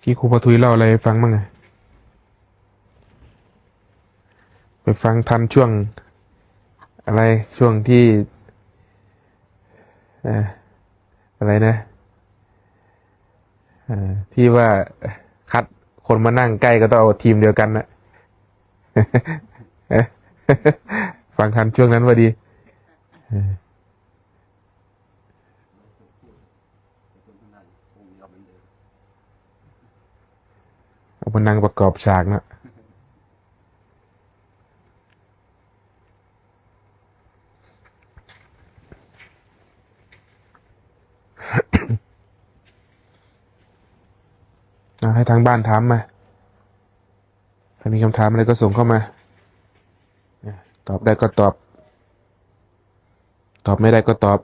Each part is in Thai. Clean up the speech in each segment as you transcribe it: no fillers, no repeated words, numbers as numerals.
ที่ครูปทุยเล่าอะไรให้ฟังบ้างไงไปฟังทันช่วงอะไรช่วงที่เอ่ออะไรนะที่ว่าคัดคนมานั่งใกล้ก็ต้องเอาทีมเดียวกันนะเอ๊ะฟังทันช่วงนั้นพอดีเอามานั่งประกอบฉากนะให้ทางบ้านถามมาถ้ามีคำถามอะไรก็ส่งเข้ามาตอบได้ก็ตอบตอบไม่ได้ก็ตอบ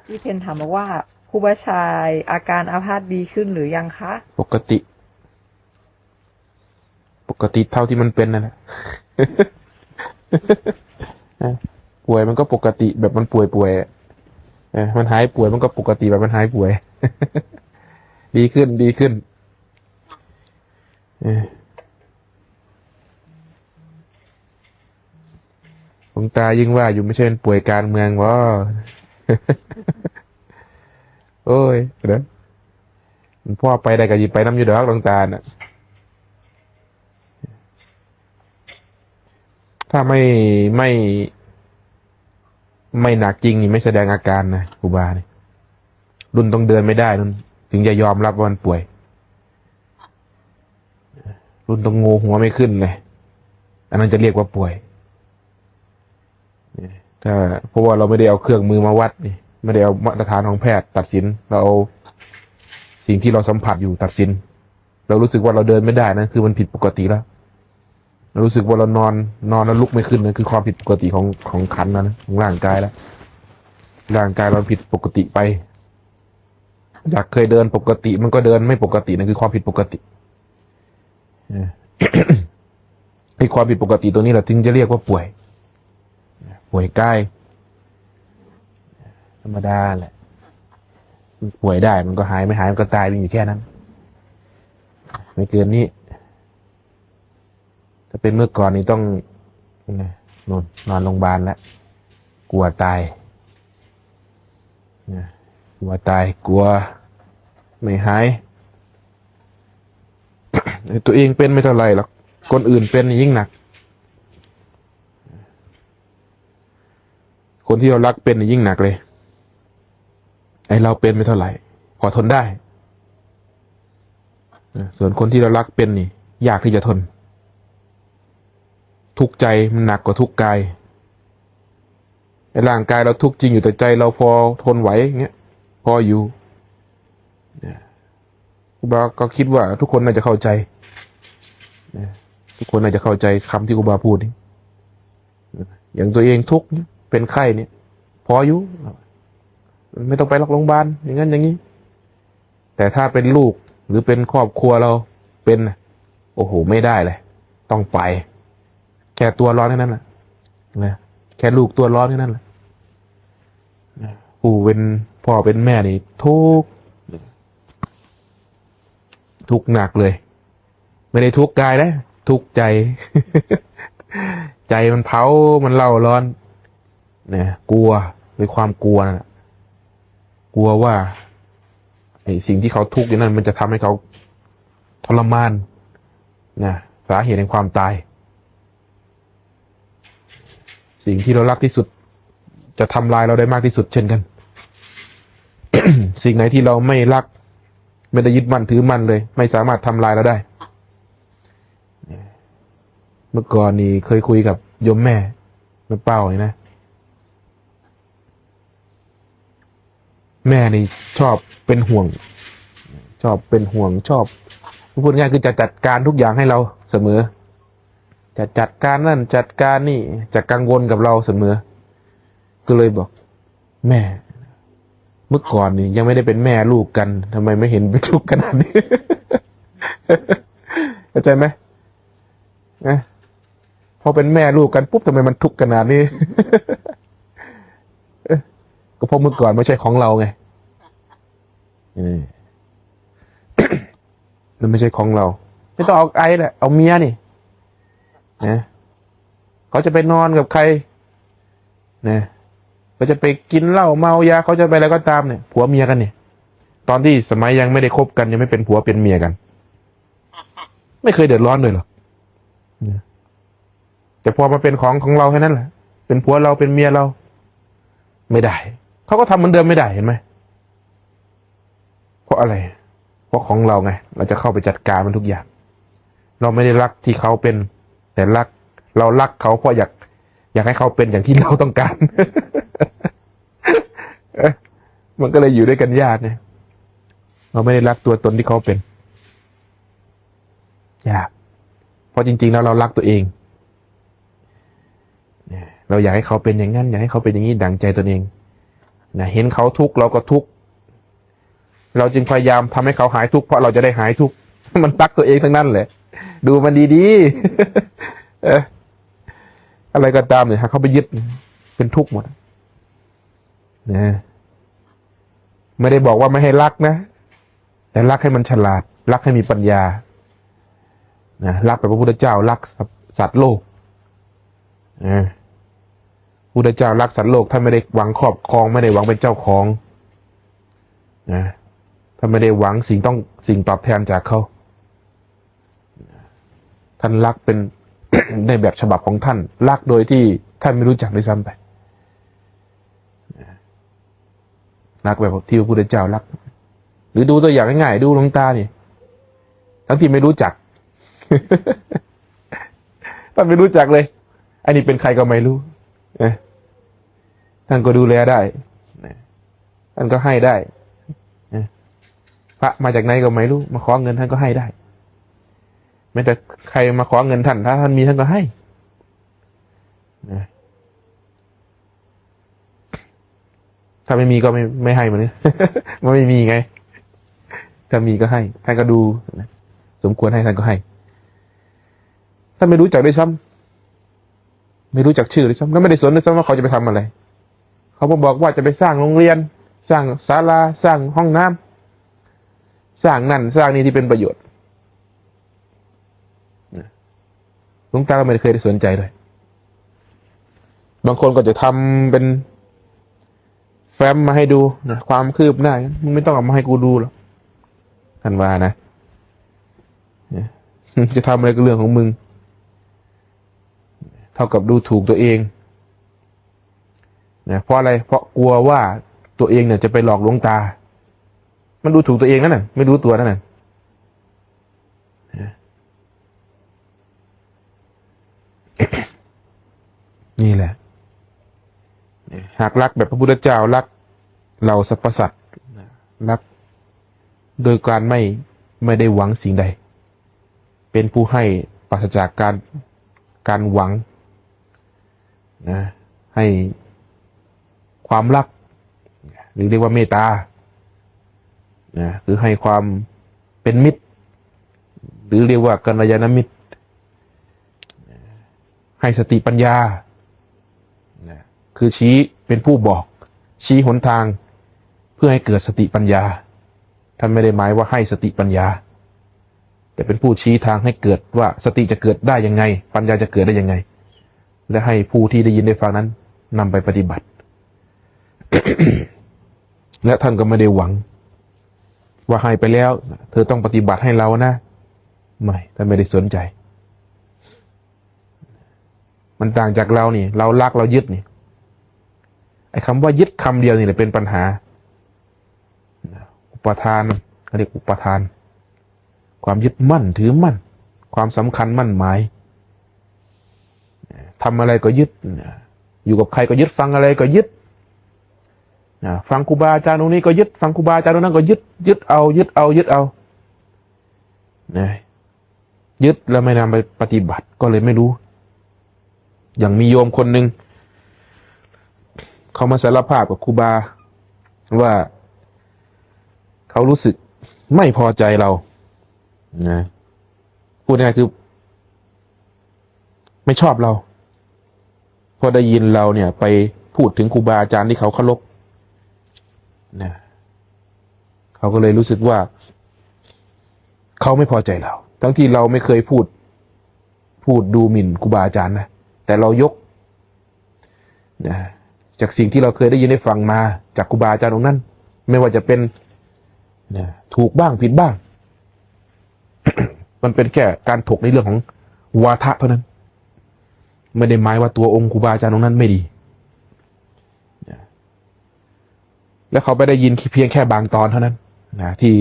พี่เพนถามมาว่าครูบาชัยอาการอาพาธดีขึ้นหรือยังคะ ปกติเท่าที่มันเป็นนั่นแหละ ป่วยมันก็ปกติแบบมันป่วยมันหายป่วยมันก็ปกติแบบมันหายป่วย ดีขึ้นหลวงตายิ่งว่าอยู่ไม่ใช่เป็นป่วยการเมืองวะ โอ้ยเดี๋ยวพ่อไปได้ก็หยิบไปน้ำอยู่ดอกหลวงตาน่ะถ้าไม่หนักจริงนี่ไม่แสดงอาการนะครูบาเนี่ยรุ่นต้องเดินไม่ได้รุ่นถึงจะยอมรับว่ามันป่วยรุ่นต้องงูหัวไม่ขึ้นเลยอันนั้นจะเรียกว่าป่วยถ้าเพราะว่าเราไม่ได้เอาเครื่องมือมาวัดนี่ไม่ได้เอามาตรฐานของแพทย์ตัดสินเราเอาสิ่งที่เราสัมผัสอยู่ตัดสินเรารู้สึกว่าเราเดินไม่ได้นะคือมันผิดปกติแล้วเรารู้สึกว่าเรานอนแล้วลุกไม่ขึ้นนะคือความผิดปกติของขันนะของร่างกายแล้วร่างกายเราผิดปกติไปอยากเคยเดินปกติมันก็เดินไม่ปกตินั่นคือความผิดปกติไอ้ความผิดปกติตัวนี้แหละถึงจะเรียกว่าป่วยกายธรรมดาแหละป่วยได้มันก็หายไม่หายมันก็ตายมันอยู่แค่นั้นไม่เกินนี้ถ้าเป็นเมื่อก่อนนี่ต้องนอนโรงพยาบาลแล้วกลัวตายกลัวไม่หาย ตัวเองเป็นไม่เท่าไรหรอกคนอื่นเป็นยิ่งหนักคนที่เรารักเป็นยิ่งหนักเลยไอเราเป็นไม่เท่าไหร่พอทนได้ส่วนคนที่เรารักเป็นนี่ยากที่จะทนทุกข์ใจมันหนักกว่าทุกข์กายไอร่างกายเราทุกข์จริงอยู่แต่ใจเราพอทนไหวอย่างเงี้ยพออยู่ครูบาก็คิดว่าทุกคนน่าจะเข้าใจทุกคนน่าจะเข้าใจคำที่ครูบาพูดนี่อย่างตัวเองทุกข์เป็นไข้เนี่ยพออยู่ไม่ต้องไปโรงพยาบาลอย่างนั้นอย่างนี้แต่ถ้าเป็นลูกหรือเป็นครอบครัวเราเป็นโอ้โหไม่ได้เลยต้องไปแค่ตัวร้อนแค่นั้นแหละแค่ลูกตัวร้อนแค่นั้นแหละผู้เป็นพ่อเป็นแม่นี่ทุกข์หนักเลยไม่ได้ทุกข์กายนะทุกข์ใจ ใจมันเผามันเล่าร้อนเนี่ยกลัวด้วยความกลัวนะกลัวว่าไอ้สิ่งที่เขาทุกข์อยู่นั้นมันจะทำให้เขาทรมานนะสาเหตุแห่งความตายสิ่งที่เรารักที่สุดจะทำลายเราได้มากที่สุดเช่นกัน สิ่งไหนที่เราไม่รักไม่ได้ยึดมั่นถือมั่นเลยไม่สามารถทำลายเราได้เมื่อก่อนนี่เคยคุยกับโยมแม่เป้าเลยนะแม่นี่ชอบเป็นห่วงชอบพูดง่ายคือจะจัดการทุกอย่างให้เราเสมอจะจัดการนั่นจัดการนี่จะกังวลกับเราเสมอก็เลยบอกแม่เมื่อก่อนนี่ยังไม่ได้เป็นแม่ลูกกันทำไมไม่เห็นเป็นลูกขนาดนี้ เข้าใจไหมนะพอ พอเป็นแม่ลูกกันปุ๊บทำไมมันทุกข์ขนาดนี้ ก็เพราะเมื่อก่อนไม่ใช่ของเราไงมันไม่ใช่ของเราไม่ต้องเอาไอ้แหละเอาเมียนี่นะเขาจะไปนอนกับใครนะเขาจะไปกินเหล้าเมายาเขาจะไปอะไรก็ตามเนี่ยผัวเมียกันเนี่ยตอนที่สมัยยังไม่ได้คบกันยังไม่เป็นผัวเป็นเมียกันไม่เคยเดือดร้อนเลยหรอกแต่พอมาเป็นของเราแค่นั้นแหละเป็นผัวเราเป็นเมียเราไม่ได้เขาก็ทำเหมือนเดิมไม่ได้เห็นไหมเพราะอะไรเพราะของเราไงเราจะเข้าไปจัดการมันทุกอย่างเราไม่ได้รักที่เขาเป็นแต่เรารักเขาเพราะอยากให้เขาเป็นอย่างที่เราต้องการ มันก็เลยอยู่ด้วยกันยากไงเราไม่ได้รักตัวตนที่เขาเป็นยากเพราะจริงๆแล้วเรารักตัวเองเราอยากให้เขาเป็นอย่างนั้นอยากให้เขาเป็นอย่างนี้ดั่งใจตนเองนะเห็นเขาทุกข์เราก็ทุกข์เราจึงพยายามทำให้เขาหายทุกข์เพราะเราจะได้หายทุกข์ มันตักตัวเองทั้งนั้นแหละดูมันดีๆ อะไรก็ตามเนี่ยเขาไปยึดเป็นทุกข์หมดนะไม่ได้บอกว่าไม่ให้รักนะแต่รักให้มันฉลาดรักให้มีปัญญานะรักแบบพระพุทธเจ้ารักสัตว์โลกพุทธเจ้ารักสัตว์โลกท่านไม่ได้หวังครอบครองไม่ได้หวังเป็นเจ้าของนะท่านไม่ได้หวังสิ่งตอบแทนจากเขาท่านรักเป็น ในแบบฉบับของท่านรักโดยที่ท่านไม่รู้จักด้วยซ้ำไปรักแบบที่พระพุทธเจ้ารักหรือดูตัวอย่างง่ายๆดูหลวงตานี่ทั้งที่ไม่รู้จัก ท่านไม่รู้จักเลยอันนี้เป็นใครก็ไม่รู้ท่านก็ดูแลได้ท่านก็ให้ได้พระมาจากไหนก็ไม่รู้มาขอเงินท่านก็ให้ได้แม้แต่ใครมาขอเงินท่านถ้าท่านมีท่านก็ให้ถ้าไม่มีก็ไม่ให้มัน มันไม่มีไงถ้ามีก็ให้ท่านก็ดูสมควรให้ท่านก็ให้ท่านไม่รู้จักด้วยซ้ำไม่รู้จักชื่อด้วยซ้ำแล้วไม่ได้สนด้วยซ้ำว่าเขาจะไปทำอะไรเขาบอกว่าจะไปสร้างโรงเรียนสร้างศาลาสร้างห้องน้ำสร้างนั่นสร้างนี่ที่เป็นประโยชน์หลวงตาก็ไม่เคยได้สนใจเลยบางคนก็จะทำเป็นแฟ้มมาให้ดูนะความคืบหน้ามึงไม่ต้องเอามาให้กูดูหรอกท่านว่านะจะทำอะไรก็เรื่องของมึงเท่ากับดูถูกตัวเองนะเพราะอะไรเพราะกลัวว่าตัวเองเนี่ยจะไปหลอกหลวงตามันดูถูกตัวเองนั่นน่ะไม่รู้ตัวนั่นน่ะนี่แหละหากรักแบบพระพุทธเจ้ารักเราสรรพสัตว์รักโดยการไม่ได้หวังสิ่งใดเป็นผู้ให้ปราศจากการหวังนะให้ความรักหรือเรียกว่าเมตตานะหรือให้ความเป็นมิตรหรือเรียกว่ากัลยาณมิตรให้สติปัญญานะคือชี้เป็นผู้บอกชี้หนทางเพื่อให้เกิดสติปัญญาท่านไม่ได้หมายว่าให้สติปัญญาแต่เป็นผู้ชี้ทางให้เกิดว่าสติจะเกิดได้ยังไงปัญญาจะเกิดได้ยังไงและให้ผู้ที่ได้ยินได้ฟังนั้นนำไปปฏิบัติ และท่านก็ไม่ได้หวังว่าให้ไปแล้วเธอต้องปฏิบัติให้เรานะไม่ท่านไม่ได้สนใจมันต่างจากเรานี่เรารักเรายึดนี่ไอ้คำว่ายึดคำเดียวนี่แหละเป็นปัญหาอุปทานเขาเรียกอุปทานความยึดมั่นถือมั่นความสำคัญมั่นหมายทำอะไรก็ยึดอยู่กับใครก็ยึดฟังอะไรก็ยึดฟังครูบาอาจารย์ตรงนี้ก็ยึดฟังครูบาอาจารย์ตรงนั้นก็ยึดเอายึดแล้วไม่นำไปปฏิบัติก็เลยไม่รู้อย่างมีโยมคนหนึ่งเขามาสารภาพกับครูบาว่าเขารู้สึกไม่พอใจเรานะพูดง่ายคือ ไม่ชอบเราพอได้ยินเราเนี่ยไปพูดถึงครูบาอาจารย์ที่เขาเคารพนะเขาก็เลยรู้สึกว่าเขาไม่พอใจเราทั้งที่เราไม่เคยพูดดูหมิ่นครูบาอาจารย์นะแต่เรายกนะจากสิ่งที่เราเคยได้ยินได้ฟังมาจากครูบาอาจารย์องค์นั้นไม่ว่าจะเป็นนะถูกบ้างผิดบ้าง มันเป็นแค่การถกในเรื่องของวาทะเท่านั้นไม่ได้หมายว่าตัวองค์ครูบาอาจารย์องค์นั้นไม่ดีนะแล้วเขาไปได้ยินเพียงแค่บางตอนเท่านั้นนะที่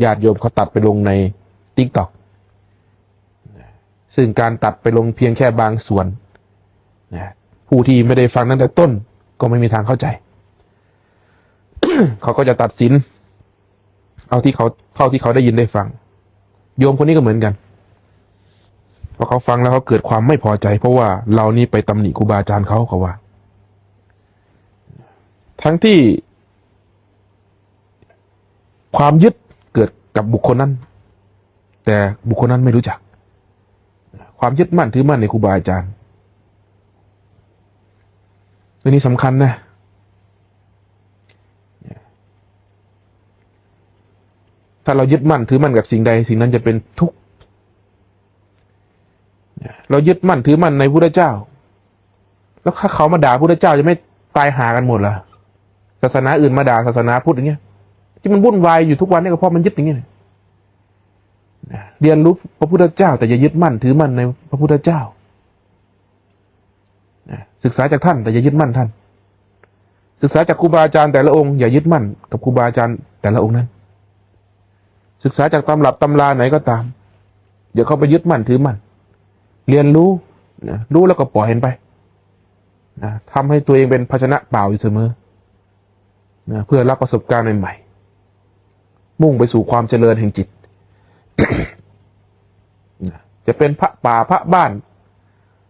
ญาติโยมเขาตัดไปลงใน TikTok นะซึ่งการตัดไปลงเพียงแค่บางส่วนนะผู้ที่ไม่ได้ฟังตั้งแต่ต้นก็ไม่มีทางเข้าใจ เขาก็จะตัดสินเอาที่เขาเท่าที่เขาได้ยินได้ฟังโยมคนนี้ก็เหมือนกันพอเขาฟังแล้วเขาเกิดความไม่พอใจเพราะว่าเรานี่ไปตำหนิครูบาอาจารย์เขาว่า ทั้งที่ความยึดเกิดกับบุคคลนั้น แต่บุคคลนั้นไม่รู้จักความยึดมั่นถือมั่นในครูบาอาจารย์เรื่องนี้สำคัญนะถ้าเรายึดมั่นถือมั่นกับสิ่งใดสิ่งนั้นจะเป็นทุกข์เรายึดมั่นถือมั่นในพระพุทธเจ้าแล้วถ้าเขามาด่าพระพุทธเจ้าจะไม่ตายหากันหมดเหรอศาสนาอื่นมาด่าศาสนาพุทธอย่างเงี้ยที่มันวุ่นวายอยู่ทุกวันนี่ก็เพราะมันยึดอย่างเงี้ยเรียนรู้พระพุทธเจ้าแต่อย่ายึดมั่นถือมั่นในพระพุทธเจ้าศึกษาจากท่านแต่อย่ายึดมั่นท่านศึกษาจากครูบาอาจารย์แต่ละองค์อย่ายึดมั่นกับครูบาอาจารย์แต่ละองค์นั้นศึกษาจากตำรับตำราไหนก็ตามอย่าเข้าไปยึดมั่นถือมั่นเรียนรู้รู้แล้วก็ปล่อยเห็นไปทำให้ตัวเองเป็นภาชนะเปล่าอยู่เสมอเพื่อรับประสบการณ์ใหม่ๆมุ่งไปสู่ความเจริญแห่งจิต จะเป็นพระป่าพระบ้าน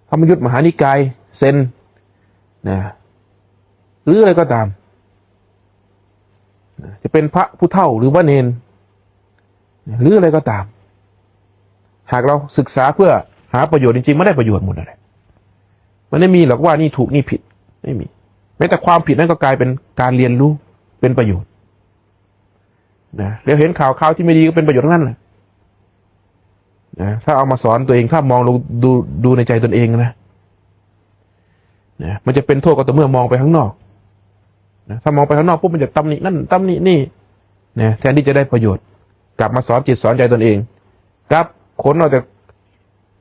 ธรรมยุทธมหานิกายเซนนะหรืออะไรก็ตามจะเป็นพระผู้เฒ่าหรือว่าเนนหรืออะไรก็ตามหากเราศึกษาเพื่อหาประโยชน์จริงๆไม่ได้ประโยชน์หมดเลยมันไม่มีหรอกว่านี่ถูกนี่ผิดไม่มีแม้แต่ความผิดนั้นก็กลายเป็นการเรียนรู้เป็นประโยชน์นะแล้วเห็นข่าวที่ไม่ดีก็เป็นประโยชน์ทั้งนั้นแหละนะถ้าเอามาสอนตัวเองถ้ามองลงดูในใจตนเองนะมันจะเป็นโทษก็ต่อเมื่อมองไปข้างนอกนะถ้ามองไปข้างนอกปุ๊บมันจะตำหนินั่นตำหนินี่นะแทนที่จะได้ประโยชน์กลับมาสอนจิตสอนใจตนเองครับคนเอาแต่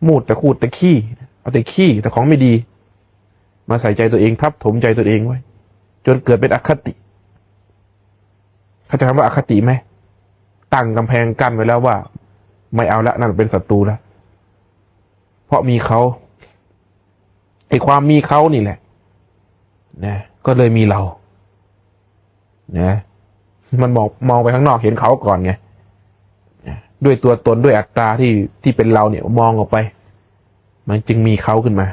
มูดแต่คูดแต่ขี้เอาแต่ขี้แต่ของไม่ดีมาใส่ใจตัวเองทับถมใจตัวเองไว้จนเกิดเป็นอคติเขาจะคำว่าอคติไหมตั้งกำแพงกั้นไว้แล้วว่าไม่เอาละนั่นเป็นศัตรูแล้วเพราะมีเขาไอ้ความมีเขานี่แหละนะก็เลยมีเรานะมันมองไปข้างนอกเห็นเขาก่อนไงด้วยตัวตนด้วยอัตตาที่เป็นเราเนี่ยมองออกไปมันจึงมีเขาขึ้นมา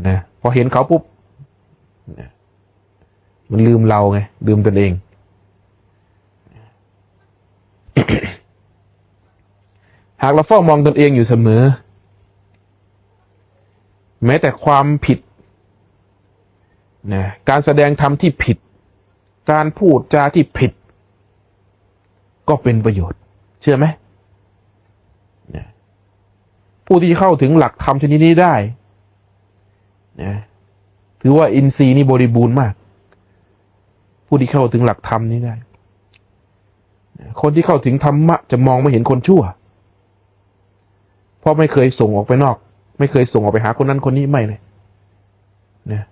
นะพอเห็นเขาปุ๊บนะมันลืมเราไงลืมตนเอง หากเราเฝ้ามองตนเองอยู่เสมอแม้แต่ความผิดนะการแสดงธรรมที่ผิดการพูดจาที่ผิดก็เป็นประโยชน์เชื่อไหมนะผู้ที่เข้าถึงหลักธรรมชนิดนี้ได้นะถือว่าอินทรีย์นี่บริบูรณ์มากผู้ที่เข้าถึงหลักธรรมนี้ได้คนที่เข้าถึงธรรมะจะมองไม่เห็นคนชั่วเพราะไม่เคยส่งออกไปนอกไม่เคยส่งออกไปหาคนนั้นคนนี้ไม่เลยนะ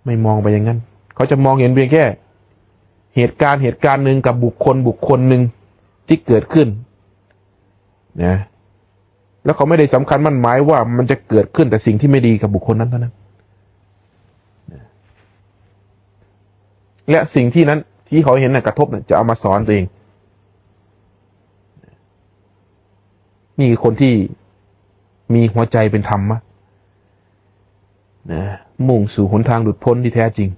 ไม่มองไปอย่างนั้นเขาจะมองเห็นเพียงแค่เหตุการณ์หนึ่งกับบุคคลหนึ่งที่เกิดขึ้นนะแล้วเขาไม่ได้สำคัญมั่นหมายว่ามันจะเกิดขึ้นแต่สิ่งที่ไม่ดีกับบุคคลนั้นเท่านั้นและสิ่งที่นั้นที่เขาเห็นกระทบจะเอามาสอนตัวเองนี่คือคนที่มีหัวใจเป็นธรรมะนะมุ่งสู่หนทางหลุดพ้นที่แท้จริง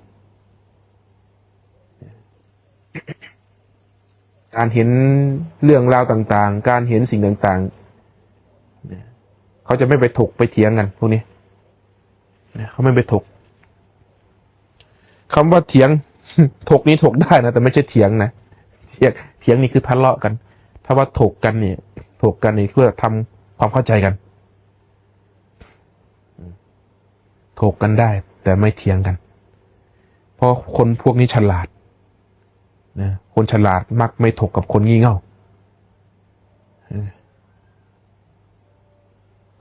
การเห็นเรื่องราวต่างๆการเห็นสิ่งต่าง เขาจะไม่ไปถกไปเถียงกันพวกนี้เขาไม่ไปถกคำว่าเถียง ถกนี้ถกได้นะแต่ไม่ใช่เถียงนะเถียงนี่คือทะเลาะกัน ถ้าว่าถกกันเนี่ยถกกันนี่เพื่อทำความเข้าใจกันถกกันได้ แต่ไม่เถียงกัน เพราะคนพวกนี้ฉลาดนะคนฉลาดมักไม่ถกกับคนงี่เง่า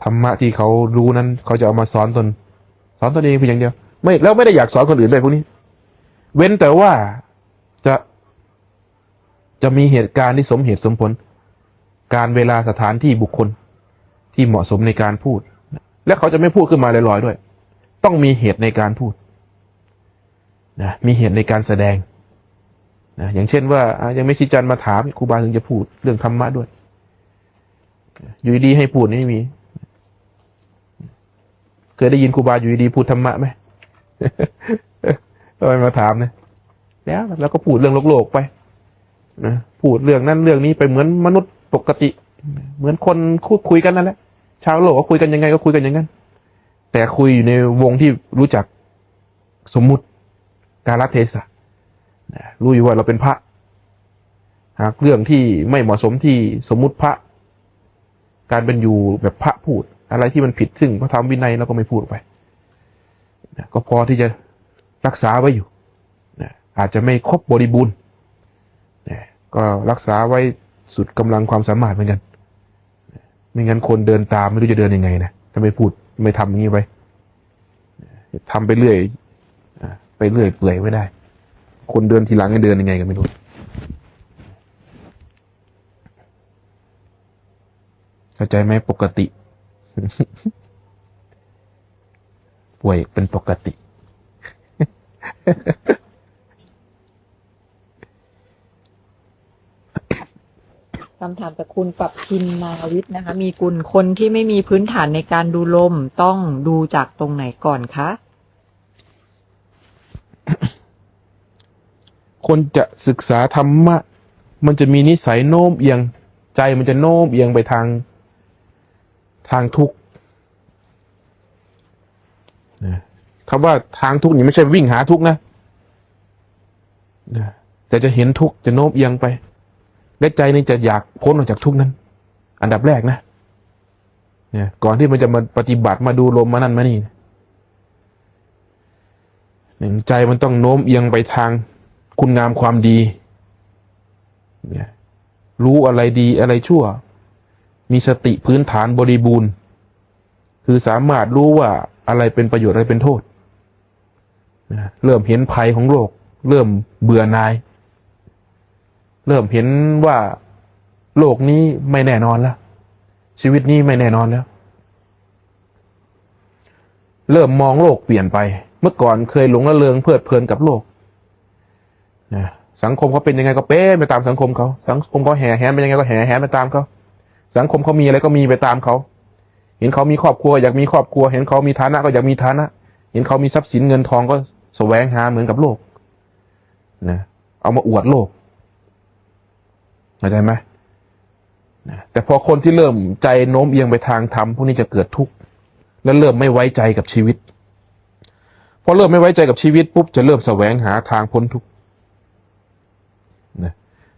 ธรรมะที่เขารู้นั้นเขาจะเอามาสอนตนเองเพียงอย่างเดียวแล้วไม่ได้อยากสอนคนอื่นด้วยพวกนี้ เว้นแต่ว่าจะมีเหตุการณ์ที่สมเหตุสมผลการเวลาสถานที่บุคคลที่เหมาะสมในการพูดและเขาจะไม่พูดขึ้นมาลอยๆด้วยต้องมีเหตุในการพูดนะมีเหตุในการแสดงนะอย่างเช่นว่ายังไม่ชี้จันมาถามครูบาถึงจะพูดเรื่องธรรมะด้วยอยู่ดีให้พูดไม่มีเคยได้ยินครูบาอยู่ดีพูดธรรมะไหม ทำไมมาถามเนี่ยแล้วก็พูดเรื่องโลกไปนะพูดเรื่องนั้นเรื่องนี้ไปเหมือนมนุษย์ปกติเหมือนคนคุยกันนั่นแหละชาวโลกก็คุยกันยังไงก็คุยกันอย่างนั้นแต่คุยอยู่ในวงที่รู้จักสมมุติกาลเทศะรู้อยู่ว่าเราเป็นพระหากเรื่องที่ไม่เหมาะสมที่สมมุติพระการเป็นอยู่แบบพระพูดอะไรที่มันผิดซึ่งพระธรรมวินัยเราก็ไม่พูดไปก็พอที่จะรักษาไว้อยู่อาจจะไม่ครบบริบูรณ์ก็รักษาไว้สุดกำลังความสามารถเหมือนกันไม่งั้นคนเดินตามไม่รู้จะเดินยังไงนะถ้าไม่พูดไม่ทำอย่างนี้ไปทำไปเรื่อยเปื่อยไม่ได้คนเดินทีหลังให้เดินยังไงกันไม่รู้เข้าใจไหมปกติ ป่วยเป็นปกติ คำถามจากคุณปรับพินนาวิทย์นะคะมีกุลคนที่ไม่มีพื้นฐานในการดูลมต้องดูจากตรงไหนก่อนคะ คนจะศึกษาธรรมะมันจะมีนิสัยโน้มเอียงใจมันจะโน้มเอียงไปทางทุกข์คำว่าทางทุกข์นี่ไม่ใช่วิ่งหาทุกข์นะแต่จะเห็นทุกข์จะโน้มเอียงไปและใจนี่จะอยากพ้นออกจากทุกข์นั้นอันดับแรกนะเนี่ยก่อนที่มันจะมาปฏิบัติมาดูลมมานั่นมานี่ใจมันต้องโน้มเอียงไปทางคุณงามความดีเนี่ยรู้อะไรดีอะไรชั่วมีสติพื้นฐานบริบูรณ์คือสามารถรู้ว่าอะไรเป็นประโยชน์อะไรเป็นโทษเริ่มเห็นภัยของโลกเริ่มเบื่อหน่ายเริ่มเห็นว่าโลกนี้ไม่แน่นอนแล้วชีวิตนี้ไม่แน่นอนแล้วเริ่มมองโลกเปลี่ยนไปเมื่อก่อนเคยหลงระเริงเพลิดเพลินกับโลกสังคมเขาเป็นยังไงก็เป็นไปตามสังคมเขาสังคมเขาแห่แหนไปยังไงก็แห่แหนไปตามเขาสังคมเขามีอะไรก็มีไปตามเขาเห็นเขามีครอบครัวอยากมีครอบครัวเห็นเขามีฐานะก็อยากมีฐานะเห็นเขามีทรัพย์สินเงินทองก็แสวงหาเหมือนกับโลกนะเอามาอวดโลกเข้าใจไหมแต่พอคนที่เริ่มใจโน้มเอียงไปทางธรรมพวกนี้จะเกิดทุกข์และเริ่มไม่ไว้ใจกับชีวิตพอเริ่มไม่ไว้ใจกับชีวิตปุ๊บจะเริ่มแสวงหาทางพ้นทุกข์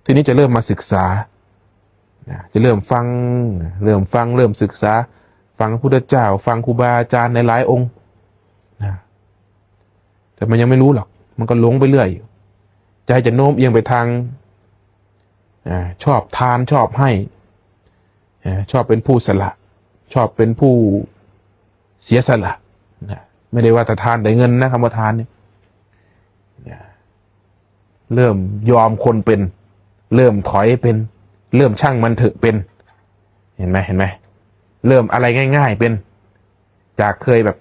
ทีนี้จะเริ่มมาศึกษาจะเริ่มฟังเริ่มศึกษาฟังพระพุทธเจ้าฟังครูบาอาจารย์ในหลายองค์แต่มันยังไม่รู้หรอกมันก็หลงไปเรื่อยใจจะโน้มเอียงไปทางชอบทานชอบให้ชอบเป็นผู้สละชอบเป็นผู้เสียสละไม่ได้ว่าแต่ทานได้เงินนะคำว่าทานเนี่ยเริ่มยอมคนเป็นเริ่มถอยเป็นเริ่มช่างมันเถอะเป็นเห็นไหมเริ่มอะไรง่ายๆเป็นจากเคยแบบ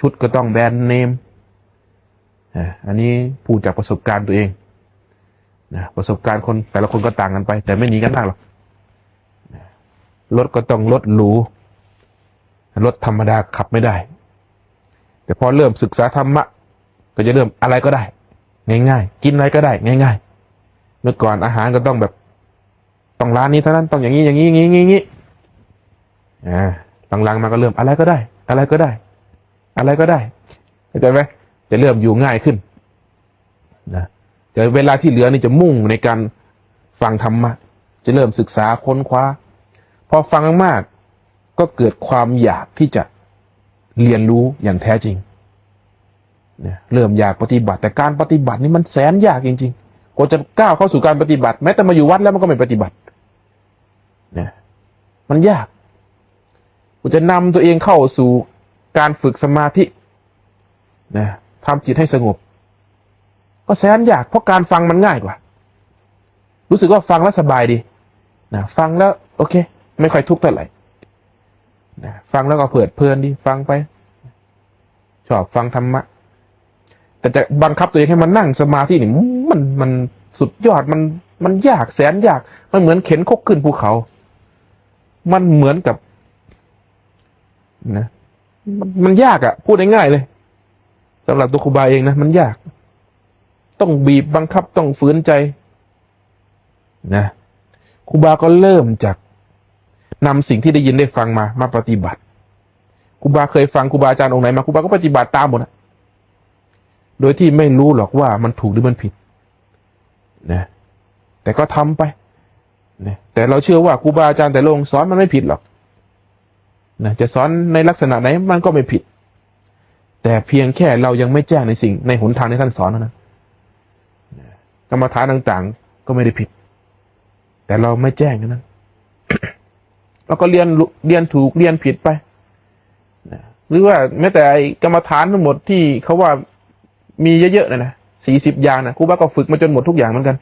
ชุดก็ต้องแบรนด์เนมอันนี้พูดจากประสบการณ์ตัวเองประสบการณ์คนแต่ละคนก็ต่างกันไปแต่ไม่หนีกันมากหรอกรถก็ต้องรถหรูรถธรรมดาขับไม่ได้แต่พอเริ่มศึกษาธรรมะก็จะเริ่มอะไรก็ได้ง่ายๆกินอะไรก็ได้ง่ายๆเมื่อก่อนอาหารก็ต้องแบบต้องร้านนี้เท่านั้นต้องอย่างนี้ หลังๆมาก็เริ่มอะไรก็ได้ อะไรก็ได้ อะไรก็ได้เข้าใจไหมจะเริ่มอยู่ง่ายขึ้นนะแต่เวลาที่เหลือนี่จะมุ่งในการฟังธรรมะจะเริ่มศึกษาค้นคว้าพอฟังมากก็เกิดความอยากที่จะเรียนรู้อย่างแท้จริงเนี่ยเริ่มอยากปฏิบัติแต่การปฏิบัตินี่มันแสนยากจริงๆกว่าจะก้าวเข้าสู่การปฏิบัติแม้แต่มาอยู่วัดแล้วมันก็ไม่ปฏิบัติเนี่ยมันยากกูจะนำตัวเองเข้าสู่การฝึกสมาธินะทำจิตให้สงบก็แสนยากเพราะการฟังมันง่ายกว่ารู้สึกว่าฟังแล้วสบายดีนะฟังแล้วโอเคไม่ค่อยทุกข์เท่าไหร่นะฟังแล้วก็เพลิดเพลินดีฟังไปชอบฟังธรรมะแต่จะบังคับตัวเองให้มันนั่งสมาธินี่มันสุดยอดมันยากแสนยากมันเหมือนเข็นคกขึ้นภูเขามันเหมือนกับนะมันยากอ่ะพูดง่ายๆเลยสำหรับตัวครูบาเองนะมันยากต้องบีบบังคับต้องฝืนใจนะครูบาก็เริ่มจากนำสิ่งที่ได้ยินได้ฟังมาปฏิบัติครูบาเคยฟังครูบาอาจารย์องค์ไหนมาครูบาก็ปฏิบัติตามหมดนะโดยที่ไม่รู้หรอกว่ามันถูกหรือมันผิดนะแต่ก็ทำไปนะแต่เราเชื่อว่าครูบาอาจารย์แต่ละองค์สอนมันไม่ผิดหรอกนะจะสอนในลักษณะไหนมันก็ไม่ผิดแต่เพียงแค่เรายังไม่แจ้งในสิ่งในหนทางที่ท่านสอนนะกรรมฐานต่างๆก็ไม่ได้ผิดแต่เราไม่แจ้งนั้นเราก็เรียนถูกเรียนผิดไปนะหรือว่าแม้แต่กรรมฐานทั้งหมดที่เขาว่ามีเยอะๆนะ40 อย่างนะครูบาก็ฝึกมาจนหมดทุกอย่างเหมือนกัน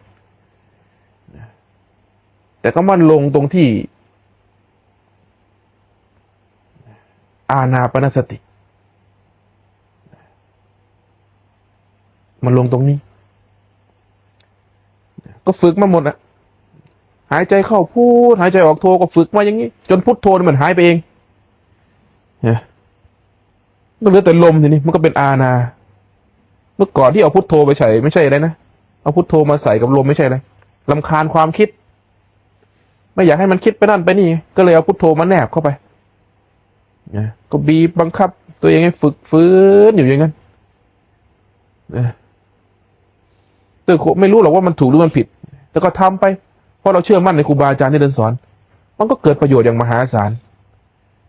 แต่ก็มันลงตรงที่อานาปานสติมันลงตรงนี้ก็ฝึกมาหมดอะหายใจเข้าพูดหายใจออกโทก็ฝึกมาอย่างนี้จนพุทโธมันหายไปเองเนี่ยก็เหลือแต่ลมทีนี้มันก็เป็นอานาเมื่อก่อนที่เอาพุทโธไปใส่ไม่ใช่อะไรนะเอาพุทโธมาใส่กับลมไม่ใช่อะไรรำคาญความคิดไม่อยากให้มันคิดไปนั่นไปนี่ก็เลยเอาพุทโธมาแนบเข้าไปเนี่ยก็บีบบังคับตัวเองให้ฝึกฟื้นอยู่อย่างนั้นแต่ไม่รู้หรอกว่ามันถูกหรือมันผิดแต่ก็ทำไปเพราะเราเชื่อมั่นในครูบาอาจารย์ที่ท่านสอนมันก็เกิดประโยชน์อย่างมหาศาล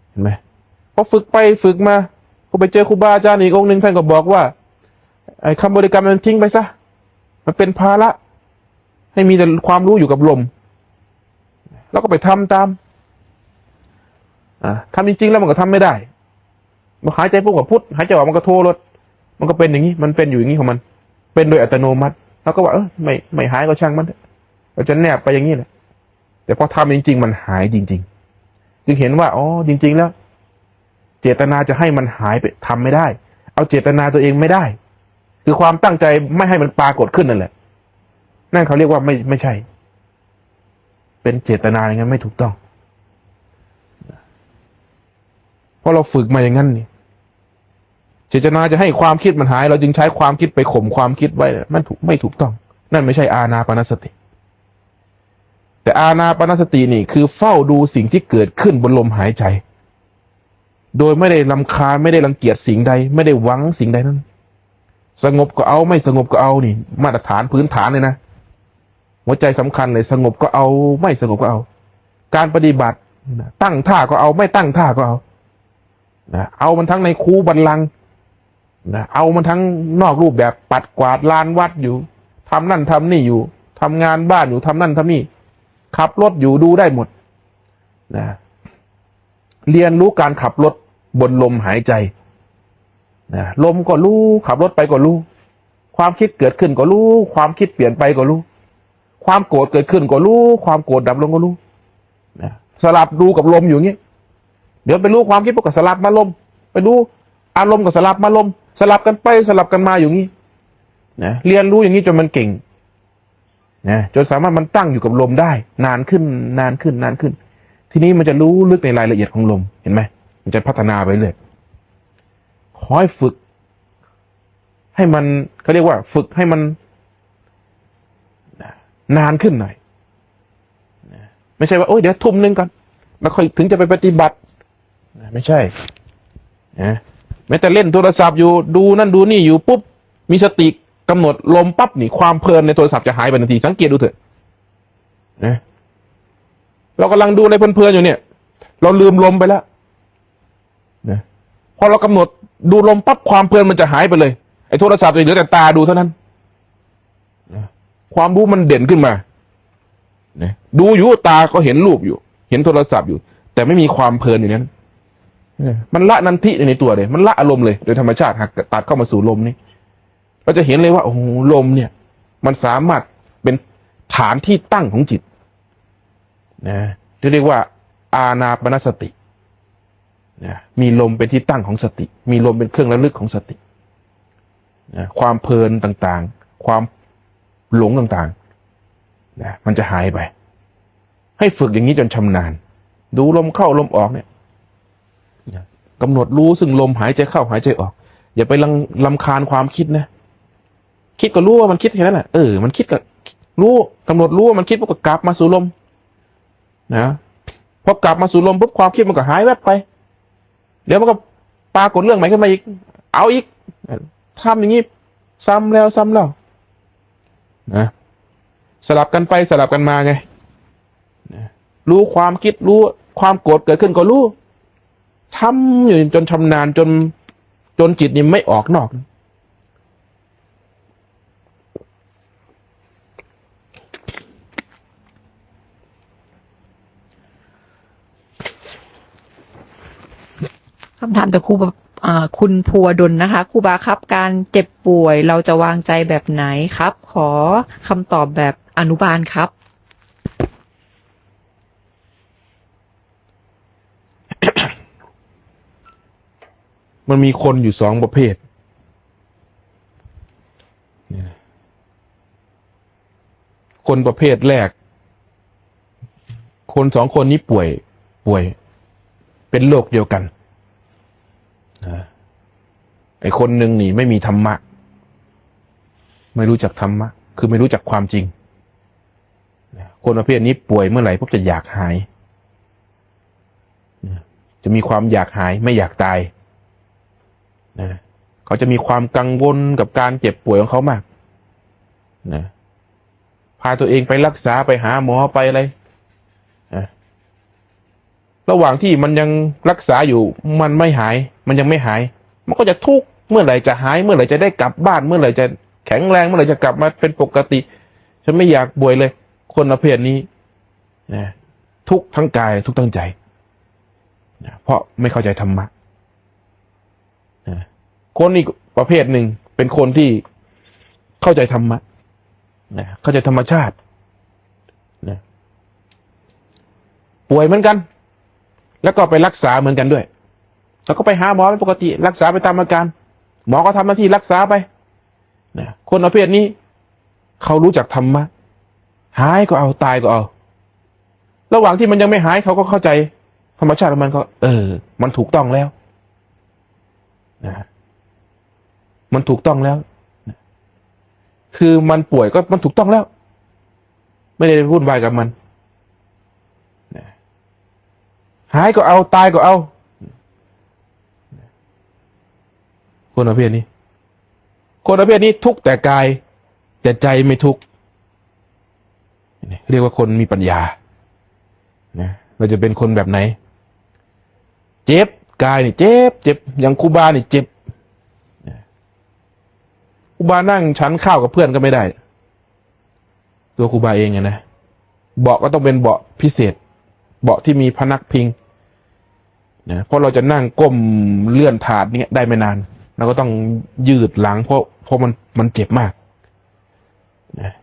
เห็นไหมพอฝึกไปฝึกมาก็ไปเจอครูบาอาจารย์อีกองค์หนึ่งท่านก็บอกว่าไอ้คำบริกรรมมันทิ้งไปซะมันเป็นภาระให้มีแต่ความรู้อยู่กับลมแล้วก็ไปทำตามทำจริงๆแล้วมันก็ทำไม่ได้มันหายใจปุ๊บกับพุทหายใจออกมันก็โทรถมันก็เป็นอย่างนี้มันเป็นอยู่อย่างนี้ของมันเป็นโดยอัตโนมัติแล้วก็ว่าไม่หายก็ช่างมันเราจะแนบไปอย่างนี้แหละแต่พอทำจริงๆมันหายจริงๆจึงเห็นว่าอ๋อจริงๆแล้วเจตนาจะให้มันหายไปทำไม่ได้เอาเจตนาตัวเองไม่ได้คือความตั้งใจไม่ให้มันปรากฏขึ้นนั่นแหละนั่นเขาเรียกว่าไม่ใช่เป็นเจตนาอย่างนั้นไม่ถูกต้องเพราะเราฝึกมาอย่างนั้นนี่เจตนาจะให้ความคิดมันหายเราจึงใช้ความคิดไปข่มความคิดไว้มันไม่ถูกต้องนั่นไม่ใช่อานาปานสติแต่อานาปานสตินี่คือเฝ้าดูสิ่งที่เกิดขึ้นบนลมหายใจโดยไม่ได้รำคาญไม่ได้รังเกียจสิ่งใดไม่ได้หวังสิ่งใดนั้นสงบก็เอาไม่สงบก็เอานี่มาตรฐานพื้นฐานเลยนะหัวใจสำคัญเลยสงบก็เอาไม่สงบก็เอาการปฏิบัติตั้งท่าก็เอาไม่ตั้งท่าก็เอาเอามันทั้งในคูบัลลังก์เอามันทั้งนอกรูปแบบปัดกวาดลานวัดอยู่ทำนั่นทำนี่อยู่ทำงานบ้านอยู่ทำนั่นทำนี่ขับรถอยู่ดูได้หมดเรียนรู้การขับรถบนลมหายใจลมก็รู้ขับรถไปก็รู้ความคิดเกิดขึ้นก็รู้ความคิดเปลี่ยนไปก็รู้ความโกรธเกิดขึ้นก็รู้ความโกรธดับลงก็รู้สลับดูกับลมอยู่อย่างนี้เดี๋ยวไปรู้ความคิดพวกกับสลับมาลมไปรู้อารมณ์กับสลับมาลมสลับกันไปสลับกันมาอย่างนี้เรียนรู้อย่างนี้จนมันเก่งจนสามารถมันตั้งอยู่กับลมได้นานขึ้นนานขึ้นนานขึ้นทีนี้มันจะรู้ลึกในรายละเอียดของลมเห็นไหมมันจะพัฒนาไปเรื่อยขอให้ฝึกให้มันเขาเรียกว่าฝึกให้มันนานขึ้นหน่อยไม่ใช่ว่าโอ้ยเดี๋ยวทุ่มนึงก่อนแล้วค่อยถึงจะไปปฏิบัติ ไม่ใช่นะแม้แต่เล่นโทรศัพท์อยู่ดูนั่นดูนี่อยู่ปุ๊บมีสติกำหนดลมปั๊บนี่ความเพลินในโทรศัพท์จะหายไปทันทีสังเกตดูเถอะนะเรากำลังดูอะไรเพลินๆอยู่เนี่ยเราลืมลมไปแล้วนะพอเรากำหนดดูลมปั๊บความเพลินมันจะหายไปเลยไอ้โทรศัพท์จะเหลือแต่ตาดูเท่านั้นนะความรู้มันเด่นขึ้นมานะดูอยู่ตาก็เห็นรูปอยู่เห็นโทรศัพท์อยู่แต่ไม่มีความเพลินอยู่นั้นมันละนันทิในตัวเลยมันละอารมณ์เลยโดยธรรมชาติหากตัดเข้ามาสู่ลมนี้เราจะเห็นเลยว่าโอ้โหลมเนี่ยมันสามารถเป็นฐานที่ตั้งของจิตนะที่เรียกว่าอานาปานสตินะมีลมเป็นที่ตั้งของสติมีลมเป็นเครื่องระลึกของสตินะความเพลินต่างๆความหลงต่างๆนะมันจะหายไปให้ฝึกอย่างนี้จนชำนาญดูลมเข้าลมออกเนี่ยกำหนดรู้ซึ่งลมหายใจเข้าหายใจออกอย่าไปรำคาญความคิดนะคิดก็รู้ว่ามันคิดแค่นั้นแหละมันคิดก็รู้กำหนดรู้ว่ามันคิดปุ๊บก็กลับมาสู่ลมนะพอกลับมาสู่ลมปุ๊บความคิดมันก็หายแวบไปเดี๋ยวมันก็ปรากฏเรื่องใหม่ขึ้นมาอีกเอาอีกทำอย่างนี้ซ้ำแล้วซ้ำเล่านะสลับกันไปสลับกันมาไงรู้ความคิดรู้ความโกรธเกิดขึ้นก็รู้ทำอยู่จนชำนาญจนจิตนี่ไม่ออกนอกคำถามจากครูคุณภูวดลนะคะครูบาครับการเจ็บป่วยเราจะวางใจแบบไหนครับขอคำตอบแบบอนุบาลครับ มันมีคนอยู่สองประเภทคนประเภทแรกคนสองคนนี้ป่วยเป็นโรคเดียวกันไอ้คนหนึ่งนี่ไม่มีธรรมะไม่รู้จักธรรมะคือไม่รู้จักความจริงคนประเภทนี้ป่วยเมื่อไหร่พวกจะอยากหายจะมีความอยากหายไม่อยากตายเขาจะมีความกังวลกับการเจ็บป่วยของเขามากพาตัวเองไปรักษาไปหาหมอไปอะไรระหว่างที่มันยังรักษาอยู่มันไม่หายมันยังไม่หายมันก็จะทุกข์เมื่อไหร่จะหายเมื่อไหร่จะได้กลับบ้านเมื่อไหร่จะแข็งแรงเมื่อไหร่จะกลับมาเป็นปกติฉันไม่อยากป่วยเลยคนประเภทนี้ทุกข์ทั้งกายทุกข์ทั้งใจเพราะไม่เข้าใจธรรมะคนอีกประเภทหนึ่งเป็นคนที่เข้าใจธรรมะเข้าใจธรรมชาติป่วยเหมือนกันแล้วก็ไปรักษาเหมือนกันด้วยแล้วก็ไปหาหมอเป็นปกติรักษาไปตามอาการหมอก็ทำหน้าที่รักษาไปคนประเภทนี้เขารู้จักธรรมะหายก็เอาตายก็เอาระหว่างที่มันยังไม่หายเขาก็เข้าใจธรรมชาติของมันก็มันถูกต้องแล้วมันถูกต้องแล้วคือมันป่วยก็มันถูกต้องแล้วไม่ได้วุ่นวายกับมันหายก็เอาตายก็เอาคนประเภทนี้ทุกข์แต่กายแต่ใจไม่ทุกข์เรียกว่าคนมีปัญญาเราจะเป็นคนแบบไหนเจ็บกายนี่เจ็บอย่างครูบานี่เจ็บครูบานั่งฉันข้าวกับเพื่อนก็ไม่ได้ตัวครูบาเองนะเบาะก็ต้องเป็นเบาะพิเศษเบาะที่มีพนักพิงเพราะเราจะนั่งก้มเลื่อนถาดนี่ได้ไม่นานเราก็ต้องยืดหลังเพราะมันเจ็บมาก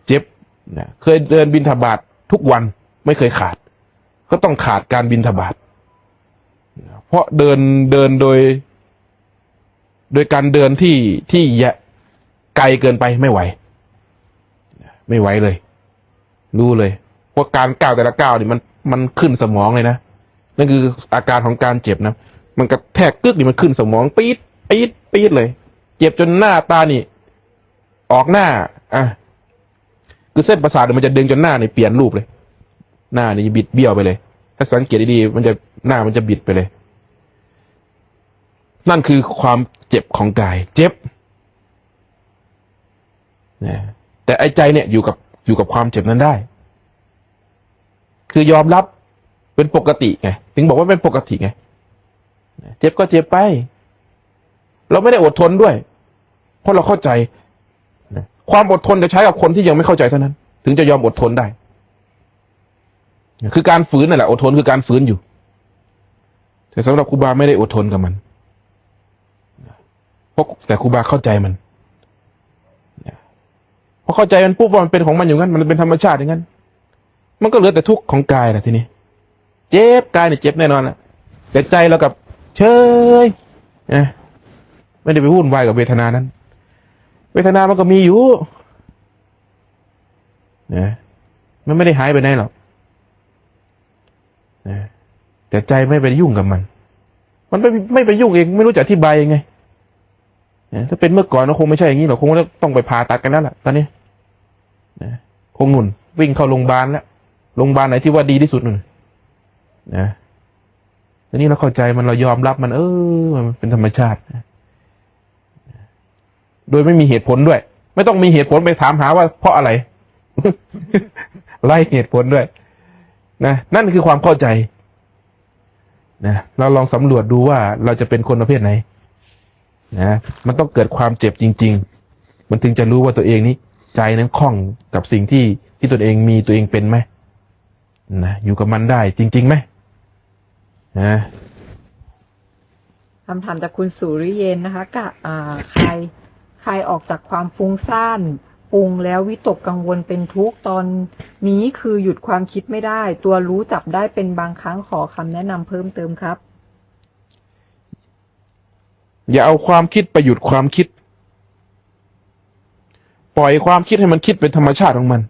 เจ็บเคยเดินบิณฑบาตทุกวันไม่เคยขาดก็ต้องขาดการบิณฑบาตเพราะเดินโดยการเดินที่ไกลเกินไปไม่ไหวเลยรู้เลยเพราะการก้าวแต่ละก้าวนี่มันขึ้นสมองเลยนะนั่นคืออาการของการเจ็บนะมันกระแทกกึกนี่มันขึ้นสมองปี๊ดเลยเจ็บจนหน้าตานี่ออกหน้าคือเส้นประสาทมันจะดึงจนหน้านี่เปลี่ยนรูปเลยหน้านี่บิดเบี้ยวไปเลยถ้าสังเกตดีๆมันจะหน้ามันจะบิดไปเลย นั่นคือความเจ็บของกายเจ็บนะแต่ไอ้ใจเนี่ยอยู่กับความเจ็บนั้นได้ คือยอมรับเป็นปกติไงถึงบอกว่าเป็นปกติไงเจ็บก็เจ็บไปเราไม่ได้อดทนด้วยเพราะเราเข้าใจความอดทนจะใช้กับคนที่ยังไม่เข้าใจเท่านั้น ถึงจะยอมอดทนได้คือการฝืนนั่นแหละอดทนคือการฝืนอยู่แต่สำหรับครูบาไม่ได้อดทนกับมันเพราะแต่ครูบาเข้าใจมันพอเข้าใจมันปุ๊บว่ามันเป็นของมันอย่างนั้นมันเป็นธรรมชาติอย่างนั้นมันก็เหลือแต่ทุกข์ของกายแหละทีนี้เจ็บกายเนี่ยเจ็บแน่นอนแหละแต่ใจเรากับเฉยไม่ได้ไปวุ่นวายกับเวทนานั้นเวทนามันก็มีอยู่มันไม่ได้หายไปไหนหรอกแต่ใจไม่ไปยุ่งกับมันไม่ไปยุ่งเองไม่รู้จะอธิบายยังไงถ้าเป็นเมื่อก่อนก็คงไม่ใช่อย่างนี้หรอกคงต้องไปผ่าตัดกันแล้วล่ะตอนนี้คงหนุนวิ่งเข้าโรงพยาบาลแล้วโรงพยาบาลไหนที่ว่าดีที่สุดนู่นตอนนี้เราเข้าใจมันเรายอมรับมันมันเป็นธรรมชาติโดยไม่มีเหตุผลด้วยไม่ต้องมีเหตุผลไปถามหาว่าเพราะอะไร ไล่เหตุผลด้วยนั่นคือความเข้าใจเราลองสำรวจดูว่าเราจะเป็นคนประเภทไหนมันต้องเกิดความเจ็บจริงๆมันถึงจะรู้ว่าตัวเองนี้ใจนั้นคล่องกับสิ่งที่ตัวเองมีตัวเองเป็นไหมอยู่กับมันได้จริงๆไหมคำถามจากคุณสุริเยนนะคะกะใครออกจากความฟุ้งซ่านปรุงแล้ววิตกกังวลเป็นทุกข์ตอนนี้คือหยุดความคิดไม่ได้ตัวรู้จับได้เป็นบางครั้งขอคำแนะนำเพิ่มเติมครับอย่าเอาความคิดไปหยุดความคิดปล่อยความคิดให้มันคิดเป็นธรรมชาติของมัน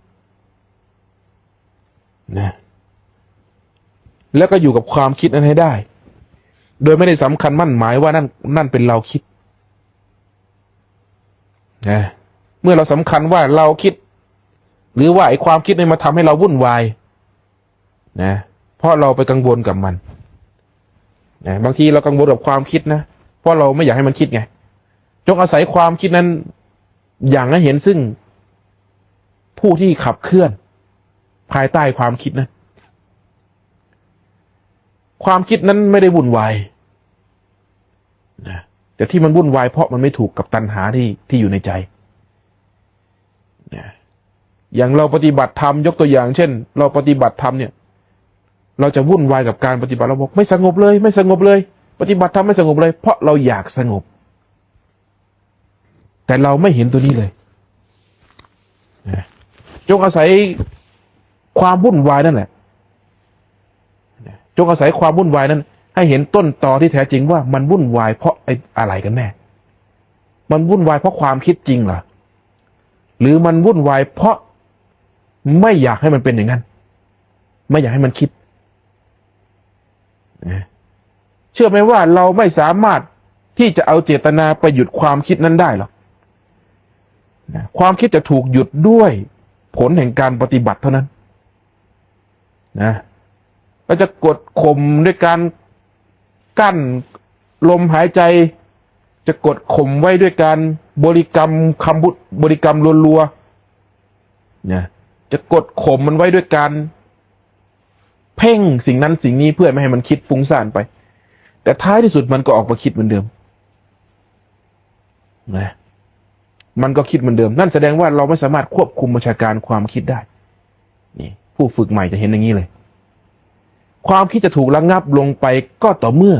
แล้วก็อยู่กับความคิดนั้นให้ได้โดยไม่ได้สำคัญมั่นหมายว่านั่นเป็นเราคิดเมื่อเราสำคัญว่าเราคิดหรือว่าไอ้ความคิดนี้มาทำให้เราวุ่นวายเพราะเราไปกังวลกับมันบางทีเรากังวลกับความคิดนะเพราะเราไม่อยากให้มันคิดไงจงอาศัยความคิดนั้นอย่างให้เห็นซึ่งผู้ที่ขับเคลื่อนภายใต้ความคิดนั้นความคิดนั้นไม่ได้วุ่นวายแต่ที่มันวุ่นวายเพราะมันไม่ถูกกับตัณหาที่อยู่ในใจอย่างเราปฏิบัติธรรมยกตัวอย่างเช่นเราปฏิบัติธรรมเนี่ยเราจะวุ่นวายกับการปฏิบัติเราบอกไม่สงบเลยไม่สงบเลยปฏิบัติธรรมไม่สงบเลยเพราะเราอยากสงบแต่เราไม่เห็นตัวนี้เลยจงอาศัยความวุ่นวายนั่นแหละจงอาศัยความวุ่นวายนั้นให้เห็นต้นตอที่แท้จริงว่ามันวุ่นวายเพราะอะไรกันแน่มันวุ่นวายเพราะความคิดจริงเหรอหรือมันวุ่นวายเพราะไม่อยากให้มันเป็นอย่างนั้นไม่อยากให้มันคิดเชื่อไหมว่าเราไม่สามารถที่จะเอาเจตนาไปหยุดความคิดนั้นได้หรอกความคิดจะถูกหยุดด้วยผลแห่งการปฏิบัติเท่านั้นเราจะกดข่มด้วยการกั้นลมหายใจจะกดข่มไว้ด้วยการบริกรรมคำพูดบริกรรมรัวๆจะกดข่มมันไว้ด้วยการเพ่งสิ่งนั้นสิ่งนี้เพื่อไม่ให้มันคิดฟุ้งซ่านไปแต่ท้ายที่สุดมันก็ออกมาคิดเหมือนเดิมมันก็คิดเหมือนเดิมนั่นแสดงว่าเราไม่สามารถควบคุมบัญชาการความคิดได้นี่ผู้ฝึกใหม่จะเห็นอย่างนี้เลยความคิดจะถูกระงับลงไปก็ต่อเมื่อ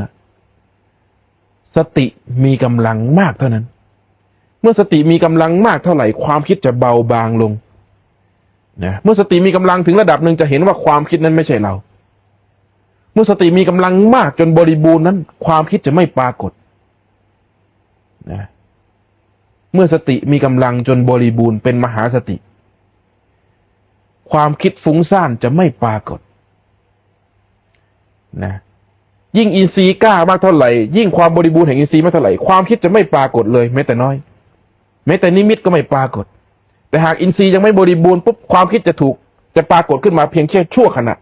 สติมีกำลังมากเท่านั้นเมื่อสติมีกำลังมากเท่าไหร่ความคิดจะเบาบางลงเมื่อสติมีกำลังถึงระดับหนึ่งจะเห็นว่าความคิดนั้นไม่ใช่เราเมื่อสติมีกำลังมากจนบริบูรณ์นั้นความคิดจะไม่ปรากฏเมื่อสติมีกำลังจนบริบูรณ์เป็นมหาสติความคิดฟุ้งซ่านจะไม่ปรากฏยิ่งอินทรีย์กล้ามากเท่าไหร่ยิ่งความบริบูรณ์แห่งอินทรีย์มากเท่าไหร่ความคิดจะไม่ปรากฏเลยแม้แต่น้อยแม้แต่นิมิตก็ไม่ปรากฏแต่หากอินทรีย์ยังไม่บริบูรณ์ปุ๊บความคิดจะปรากฏขึ้นมาเพียงแค่ชั่วขณะ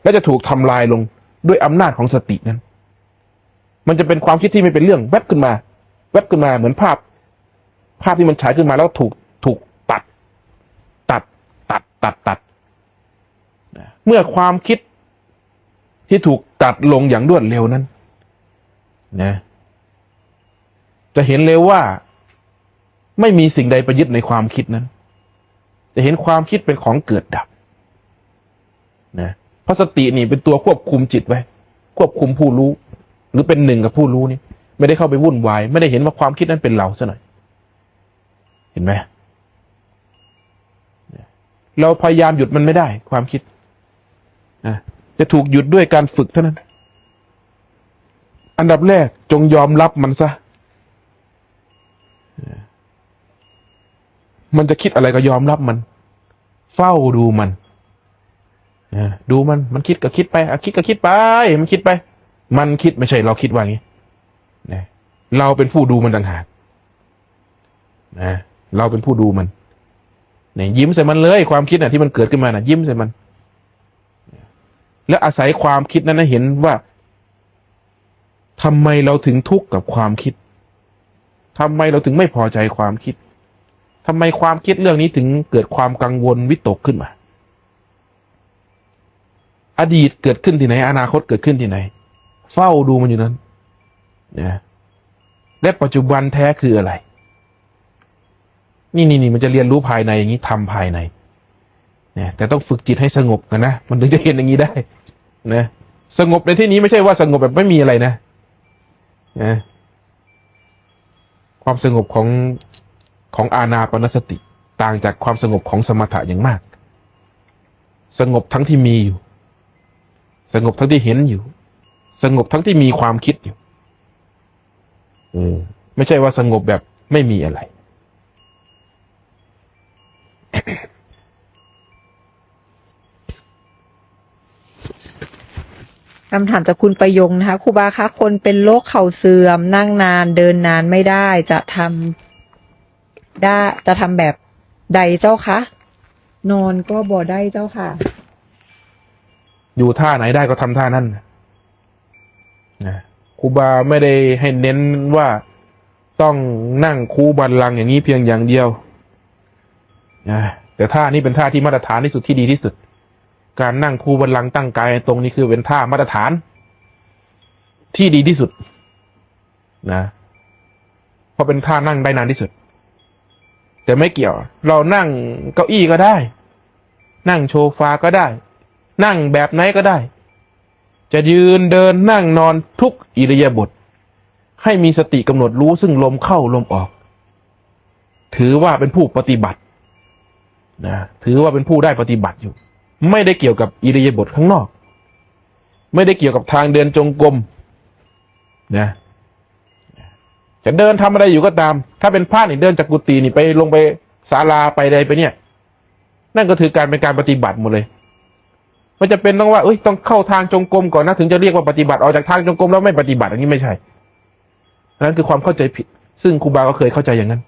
และจะถูกทำลายลงด้วยอำนาจของสตินั้น มันจะเป็นความคิดที่ไม่เป็นเรื่องแวบขึ้นมาเหมือนภาพที่มันฉายขึ้นมาแล้วถูกตัดเมื่อความคิดที่ถูกตัดลงอย่างรวดเร็วนั้นนะจะเห็นเลยว่าไม่มีสิ่งใดประยึดในความคิดนั้นจะเห็นความคิดเป็นของเกิดดับนะเพราะสตินี่เป็นตัวควบคุมจิตไว้ควบคุมผู้รู้หรือเป็นหนึ่งกับผู้รู้นี่ไม่ได้เข้าไปวุ่นวายไม่ได้เห็นว่าความคิดนั้นเป็นเราซะหน่อยเห็นไหมเราพยายามหยุดมันไม่ได้ความคิดนะจะถูกหยุดด้วยการฝึกเท่านั้นอันดับแรกจงยอมรับมันซะมันจะคิดอะไรก็ยอมรับมันเฝ้าดูมันดูมันคิดก็คิดไปคิดก็คิดไปมันคิดไปมันคิดไม่ใช่เราคิดว่างี้นะเราเป็นผู้ดูมันต่างหากนะเราเป็นผู้ดูมันเนี่ยยิ้มใส่มันเลยความคิดที่มันเกิดขึ้นมายิ้มใส่มันแล้วอาศัยความคิดนั้นเห็นว่าทำไมเราถึงทุกข์กับความคิดทำไมเราถึงไม่พอใจความคิดทำไมความคิดเรื่องนี้ถึงเกิดความกังวลวิตกขึ้นมาอดีตเกิดขึ้นที่ไหนอนาคตเกิดขึ้นที่ไหนเฝ้าดูมันอยู่นั้นนะและปัจจุบันแท้คืออะไรนี่มันจะเรียนรู้ภายในอย่างนี้ทำภายในเนี่ยแต่ต้องฝึกจิตให้สงบกันนะมันถึงจะเห็นอย่างนี้ได้นะสงบในที่นี้ไม่ใช่ว่าสงบแบบไม่มีอะไรนะความสงบของอานาปานสติต่างจากความสงบของสมถะอย่างมากสงบทั้งที่มีอยู่สงบทั้งที่เห็นอยู่สงบทั้งที่มีความคิดอยู่ไม่ใช่ว่าสงบแบบไม่มีอะไร คำถามจากคุณประยงนะคะครูบาคะคนเป็นโรคเข่าเสื่อมนั่งนานเดินนานไม่ได้จะทำแบบใดเจ้าคะนอนก็บ่ได้เจ้าค่ะอยู่ท่าไหนได้ก็ทำท่านั้นนะครูบาไม่ได้ให้เน้นว่าต้องนั่งคูบัลลังก์อย่างนี้เพียงอย่างเดียวนะแต่ท่านี้เป็นท่าที่มาตรฐานที่สุดที่ดีที่สุดการนั่งคูบัลลังก์ตั้งกายตรงนี้คือเป็นท่ามาตรฐานที่ดีที่สุดนะเพราะเป็นท่านั่งได้นานที่สุดแต่ไม่เกี่ยวเรานั่งเก้าอี้ก็ได้นั่งโซฟาก็ได้นั่งแบบไหนก็ได้จะยืนเดินนั่งนอนทุกอิริยาบถให้มีสติกำหนดรู้ซึ่งลมเข้าลมออกถือว่าเป็นผู้ปฏิบัตินะถือว่าเป็นผู้ได้ปฏิบัติอยู่ไม่ได้เกี่ยวกับอิริยาบถข้างนอกไม่ได้เกี่ยวกับทางเดินจงกรมนะจะเดินทำอะไรอยู่ก็ตามถ้าเป็นพระนี่เดินจากกุฏินี่ไปลงไปศาลาไปใดไปเนี่ยนั่นก็ถือการเป็นการปฏิบัติหมดเลยมันจะเป็นต้องว่าต้องเข้าทางจงกรมก่อนนะถึงจะเรียกว่าปฏิบัติออกจากทางจงกรมแล้วไม่ปฏิบัติอันนี้ไม่ใช่นั่นคือความเข้าใจผิดซึ่งครูบาก็เคยเข้าใจอย่างนั้น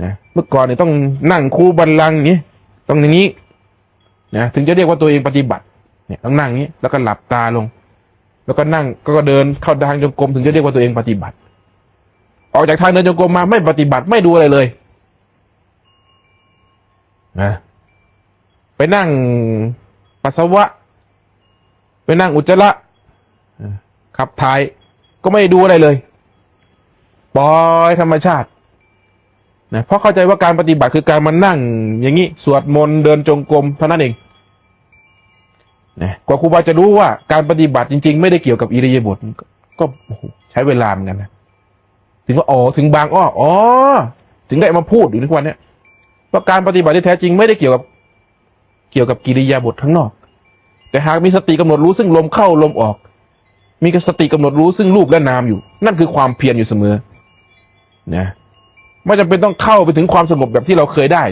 นะเมื่อก่อนเนี่ยต้องนั่งคูบัลลังก์อย่างนี้ต้องอย่างนี้นะถึงจะเรียกว่าตัวเองปฏิบัติเนี่ยต้องนั่งอย่างนี้แล้วก็หลับตาลงแล้วก็นั่งก็เดินเข้าทางจงกรมถึงจะเรียกว่าตัวเองปฏิบัติออกจากทางเดินจงกรมมาไม่ปฏิบัติไม่ดูอะไรเลยนะไปนั่งปัสสาวะไปนั่งอุจจาระขับถ่ายก็ไม่ดูอะไรเลยปล่อยธรรมชาตินะเพราะเข้าใจว่าการปฏิบัติคือการมานั่งอย่างนี้สวดมนต์เดินจงกรมเท่านั้นเองนะกว่าครูบาจะรู้ว่าการปฏิบัติจริงๆไม่ได้เกี่ยวกับอิริยาบถก็ใช้เวลาเหมือนกันนะถึงว่าถึงบางถึงได้มาพูดอยู่ทุกวันนี้ว่าการปฏิบัติที่แท้จริงไม่ได้เกี่ยวกับกิริยาบถข้างนอกแต่หากมีสติกำหนดรู้ซึ่งลมเข้าลมออกมีสติกำหนดรู้ซึ่งรูปและนามอยู่นั่นคือความเพียรอยู่เสมอนะไม่จำเป็นต้องเข้าไปถึงความสงบแบบที่เราเคยได้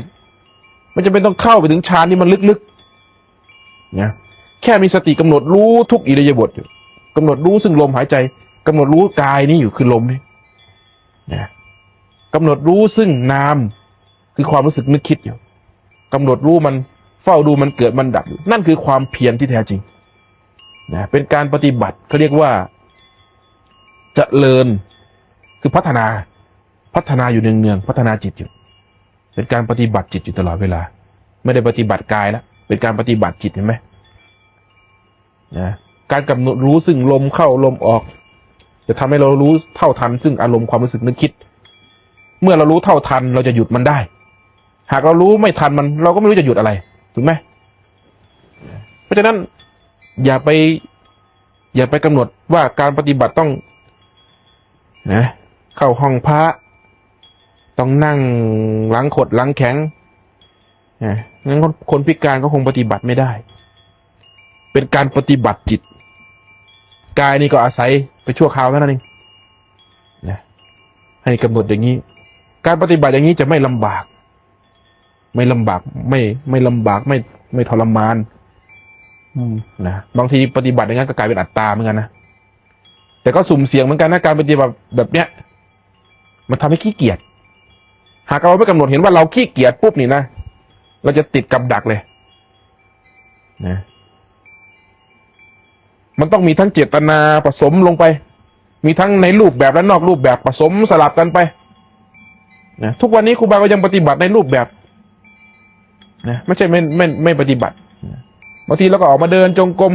ไม่จำเป็นต้องเข้าไปถึงฌานที่มันลึกๆนะแค่มีสติกำหนดรู้ทุกอิริยาบถอยู่กำหนดรู้ซึ่งลมหายใจกำหนดรู้กายนี้อยู่คือลมนี่นะกำหนดรู้ซึ่งนามคือความรู้สึกนึกคิดอยู่กำหนดรู้มันเฝ้าดูมันเกิดมันดับอยู่นั่นคือความเพียรที่แท้จริงนะเป็นการปฏิบัติเขาเรียกว่า เจริญคือพัฒนาอยู่เนืองๆพัฒนาจิตอยู่เป็นการปฏิบัติจิตอยู่ตลอดเวลาไม่ได้ปฏิบัติกายแล้วเป็นการปฏิบัติจิตเห็นไหมนะการกำหนดรู้ซึ่งลมเข้าลมออกจะทำให้เรารู้เท่าทันซึ่งอารมณ์ความรู้สึกนึกคิดเมื่อเรารู้เท่าทันเราจะหยุดมันได้หากเรารู้ไม่ทันมันเราก็ไม่รู้จะหยุดอะไรถูกไหมเพราะฉะนั้นอย่าไปกำหนดว่าการปฏิบัติต้องนะเข้าห้องพระต้องนั่งหลังขดหลังแข็งงั้นคนพิการก็คงปฏิบัติไม่ได้เป็นการปฏิบัติจิตกายนี่ก็อาศัยไปชั่วคราวเท่านั้นเองนะให้กำหนดอย่างนี้การปฏิบัติอย่างนี้จะไม่ลำบากไม่ลำบากไม่ทรมานนะบางทีปฏิบัติอย่างนั้นก็กลายเป็นอัตตาเหมือนกันนะแต่ก็สุ่มเสี่ยงเหมือนกันนะการปฏิบัติแบบเนี้ยมันทำให้ขี้เกียจหากเราไม่กำหนดเห็นว่าเราขี้เกียจปุ๊บนี่นะเราจะติดกับดักเลยนะมันต้องมีทั้งเจตนาผสมลงไปมีทั้งในรูปแบบและนอกรูปแบบผสมสลับกันไปนะทุกวันนี้ครูบาก็ยังปฏิบัติในรูปแบบนะไม่ใช่ไม่ปฏิบัตินะบางทีเราก็ออกมาเดินจงกรม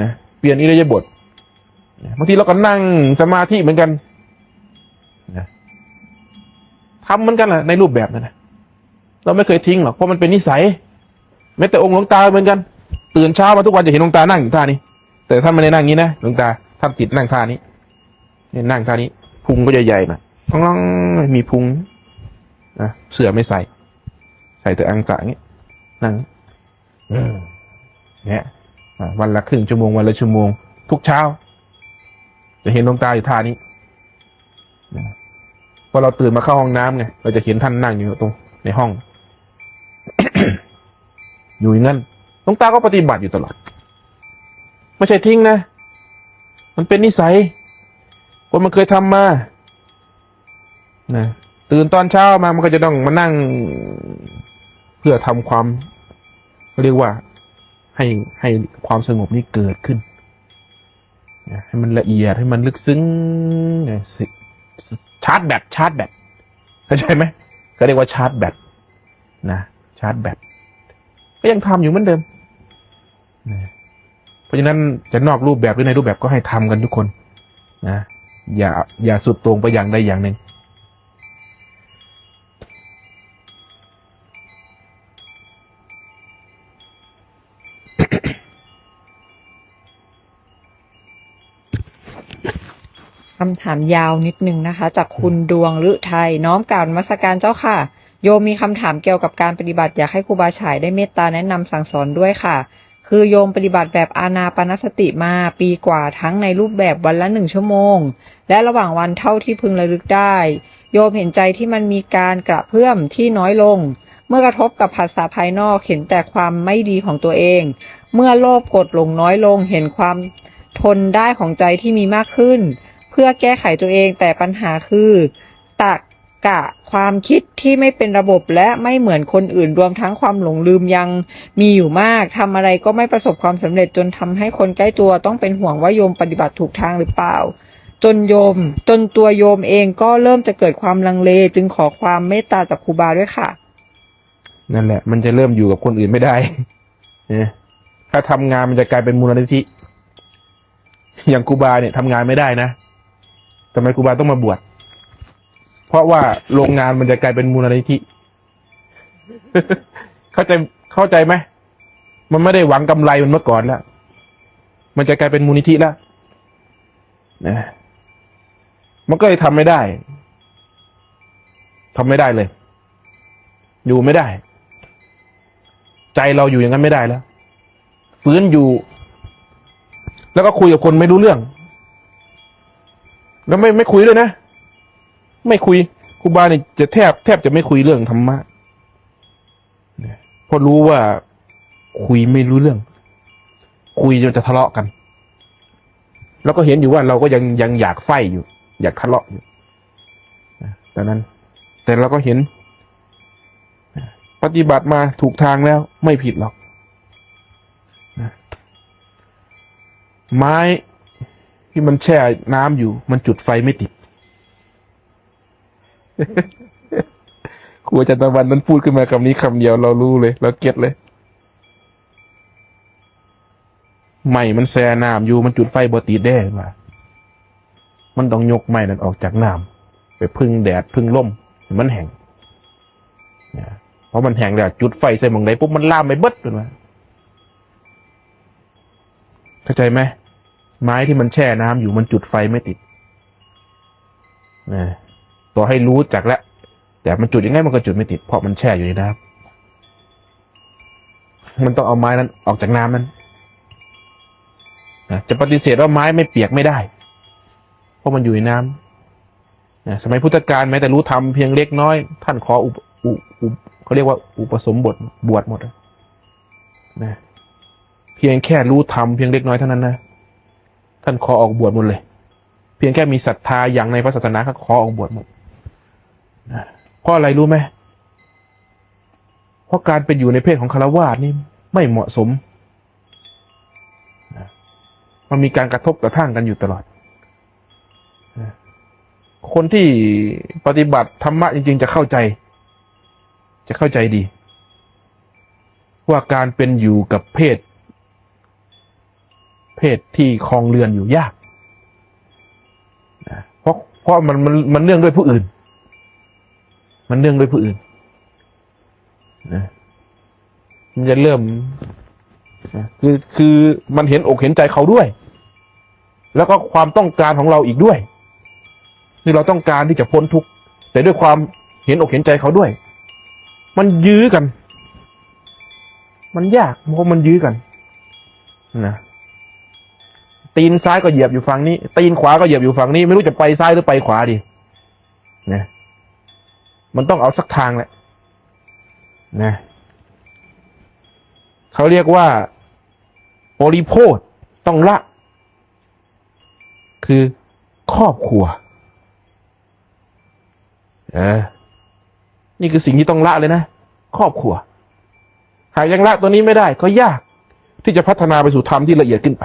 นะเปลี่ยนอิริยาบถนะบางทีเราก็นั่งสมาธิเหมือนกันนะทำเหมือนกันแหละในรูปแบบนั่นนะเราไม่เคยทิ้งหรอกเพราะมันเป็นนิสัยแม้แต่องค์หลวงตาเหมือนกันตื่นเช้ามาทุกวันจะเห็นหลวงตานั่งอยู่ท่านี้แต่ท่านไม่ได้นั่งงี้นะหลวงตาท่านติดนั่งท่านี้เนี่ยนั่งท่านี้พุงก็ใหญ่ๆหน่อยต้องมีพุงนะเสื้อไม่ใส่แต่อังสะอย่างนี้นั่งเนี่ยวันละครึ่งชั่วโมงวันละชั่วโมงทุกเช้าจะเห็นหลวงตาอยู่ท่านี้พอเราตื่นมาเข้าห้องน้ำไงเราจะเห็นท่านนั่งอยู่ตรงในห้อง อยู่อย่างนั้นหลวงตาก็ปฏิบัติอยู่ตลอดไม่ใช่ทิ้งนะมันเป็นนิสัยคนมันเคยทำมานะตื่นตอนเช้ามามันก็จะต้องมานั่งเพื่อทำความเรียกว่าให้ความสงบนี้เกิดขึ้นให้มันละเอียดให้มันลึกซึ้งชาร์จแบตเข้าใจไหมก็เรียกว่าชาร์จแบตนะชาร์จแบตก็ยังทำอยู่เหมือนเดิมนะเพราะฉะนั้นจะนอกรูปแบบหรือในรูปแบบก็ให้ทำกันทุกคนนะอย่าสุดโต่งไปอย่างใดอย่างหนึ่งคำถามยาวนิดนึงนะคะจากคุณดวงฤทัยน้อมกราบนมัสการเจ้าค่ะโยมมีคำถามเกี่ยวกับการปฏิบัติอยากให้ครูบาฉายได้เมตตาแนะนำสั่งสอนด้วยค่ะคือโยมปฏิบัติแบบอานาปานสติมาปีกว่าทั้งในรูปแบบวันละ1 ชั่วโมงและระหว่างวันเท่าที่พึงระลึกได้โยมเห็นใจที่มันมีการกระเพื่อมที่น้อยลงเมื่อกระทบกับภาษาภายนอกเห็นแต่ความไม่ดีของตัวเองเมื่อโลภกดลงน้อยลงเห็นความทนได้ของใจที่มีมากขึ้นเพื่อแก้ไขตัวเองแต่ปัญหาคือตรรกะความคิดที่ไม่เป็นระบบและไม่เหมือนคนอื่นรวมทั้งความหลงลืมยังมีอยู่มากทำอะไรก็ไม่ประสบความสำเร็จจนทำให้คนใกล้ตัวต้องเป็นห่วงว่าโยมปฏิบัติถูกทางหรือเปล่าจนตัวโยมเองก็เริ่มจะเกิดความลังเลจึงขอความเมตตาจากครูบาด้วยค่ะนั่นแหละมันจะเริ่มอยู่กับคนอื่นไม่ได้ถ้าทำงานมันจะกลายเป็นมูลนิธิอย่างครูบาเนี่ยทำงานไม่ได้นะทำไมครูบาต้องมาบวชเพราะว่าโรงงานมันจะกลายเป็นมูลนิธิ เข้าใจไหมมันไม่ได้หวังกำไรมันเมื่อก่อนแล้วมันจะกลายเป็นมูลนิธิแล้วนะมันก็เลยทำไม่ได้เลยอยู่ไม่ได้ใจเราอยู่อย่างนั้นไม่ได้แล้วฟื้นอยู่แล้วก็คุยกับคนไม่รู้เรื่องแล้วไม่คุยเลยนะไม่คุยครูบาเนี่ยจะแทบจะไม่คุยเรื่องธรรมะเพราะรู้ว่าคุยไม่รู้เรื่องคุยจนจะทะเลาะกันแล้วก็เห็นอยู่ว่าเราก็ยังอยากไฟอยู่อยากทะเลาะอยู่แต่เราก็เห็นปฏิบัติมาถูกทางแล้วไม่ผิดหรอกไม้ ที่มันแช่น้ำอยู่ มันจุดไฟไม่ติด ครูอาจารย์ตะวันนั้นพูดขึ้นมาคำนี้คำเดียวเรารู้เลยเราเก็ตเลยไม้มันแช่น้ำอยู่มันจุดไฟบ่ติดได้ว่ามันต้องยกไม้นั้นออกจากน้ำไปพึ่งแดดพึ่งลมให้มันแห้งเพราะมันแห้งแล้วจุดไฟใส่หม้องใดปุ๊บมันลามไปเบิดเลยว่าเข้าใจไหมไม้ที่มันแช่น้ำอยู่มันจุดไฟไม่ติดนะต่อให้รู้จักแล้วแต่มันจุดยังไงมันก็จุดไม่ติดเพราะมันแช่อยู่ในน้ำมันต้องเอาไม้นั้นออกจากน้ำนั้นนะจะปฏิเสธว่าไม้ไม่เปียกไม่ได้เพราะมันอยู่ในน้ำนะสมัยพุทธกาลแม้แต่รู้ธรรมเพียงเล็กน้อยท่านขอเขาเรียกว่าอุปสมบทบวชหมดนะเพียงแค่รู้ธรรมเพียงเล็กน้อยเท่านั้นนะท่านขอออกบวชหมดเลยเพียงแค่มีศรัทธาอย่างในพระศาสนาก็ขอออกบวชหมดนะเพราะอะไรรู้ไหมเพราะการเป็นอยู่ในเพศของฆราวาสนี่ไม่เหมาะสมนะมันมีการกระทบกระทั่งกันอยู่ตลอดนะคนที่ปฏิบัติธรรมะจริงๆจะเข้าใจดีว่าการเป็นอยู่กับเพศที่ครองเรือนอยู่ยากนะเพราะมันเนื่องด้วยผู้อื่นมันเนื่องด้วยผู้อื่นนะมันจะเริ่มนะคือมันเห็นอกเห็นใจเขาด้วยแล้วก็ความต้องการของเราอีกด้วยคือเราต้องการที่จะพ้นทุกข์แต่ด้วยความเห็นอกเห็นใจเขาด้วยมันยื้อกันมันยากเพราะมันยื้อกันนะตีนซ้ายก็เหยียบอยู่ฝั่งนี้ตีนขวาก็เหยียบอยู่ฝั่งนี้ไม่รู้จะไปซ้ายหรือไปขวาดีนะมันต้องเอาสักทางแหละนะเขาเรียกว่าบริโภคต้องละคือครอบครัวนี่คือสิ่งที่ต้องละเลยนะครอบครัวหากยังละตัวนี้ไม่ได้ก็ยากที่จะพัฒนาไปสู่ธรรมที่ละเอียดขึ้นไป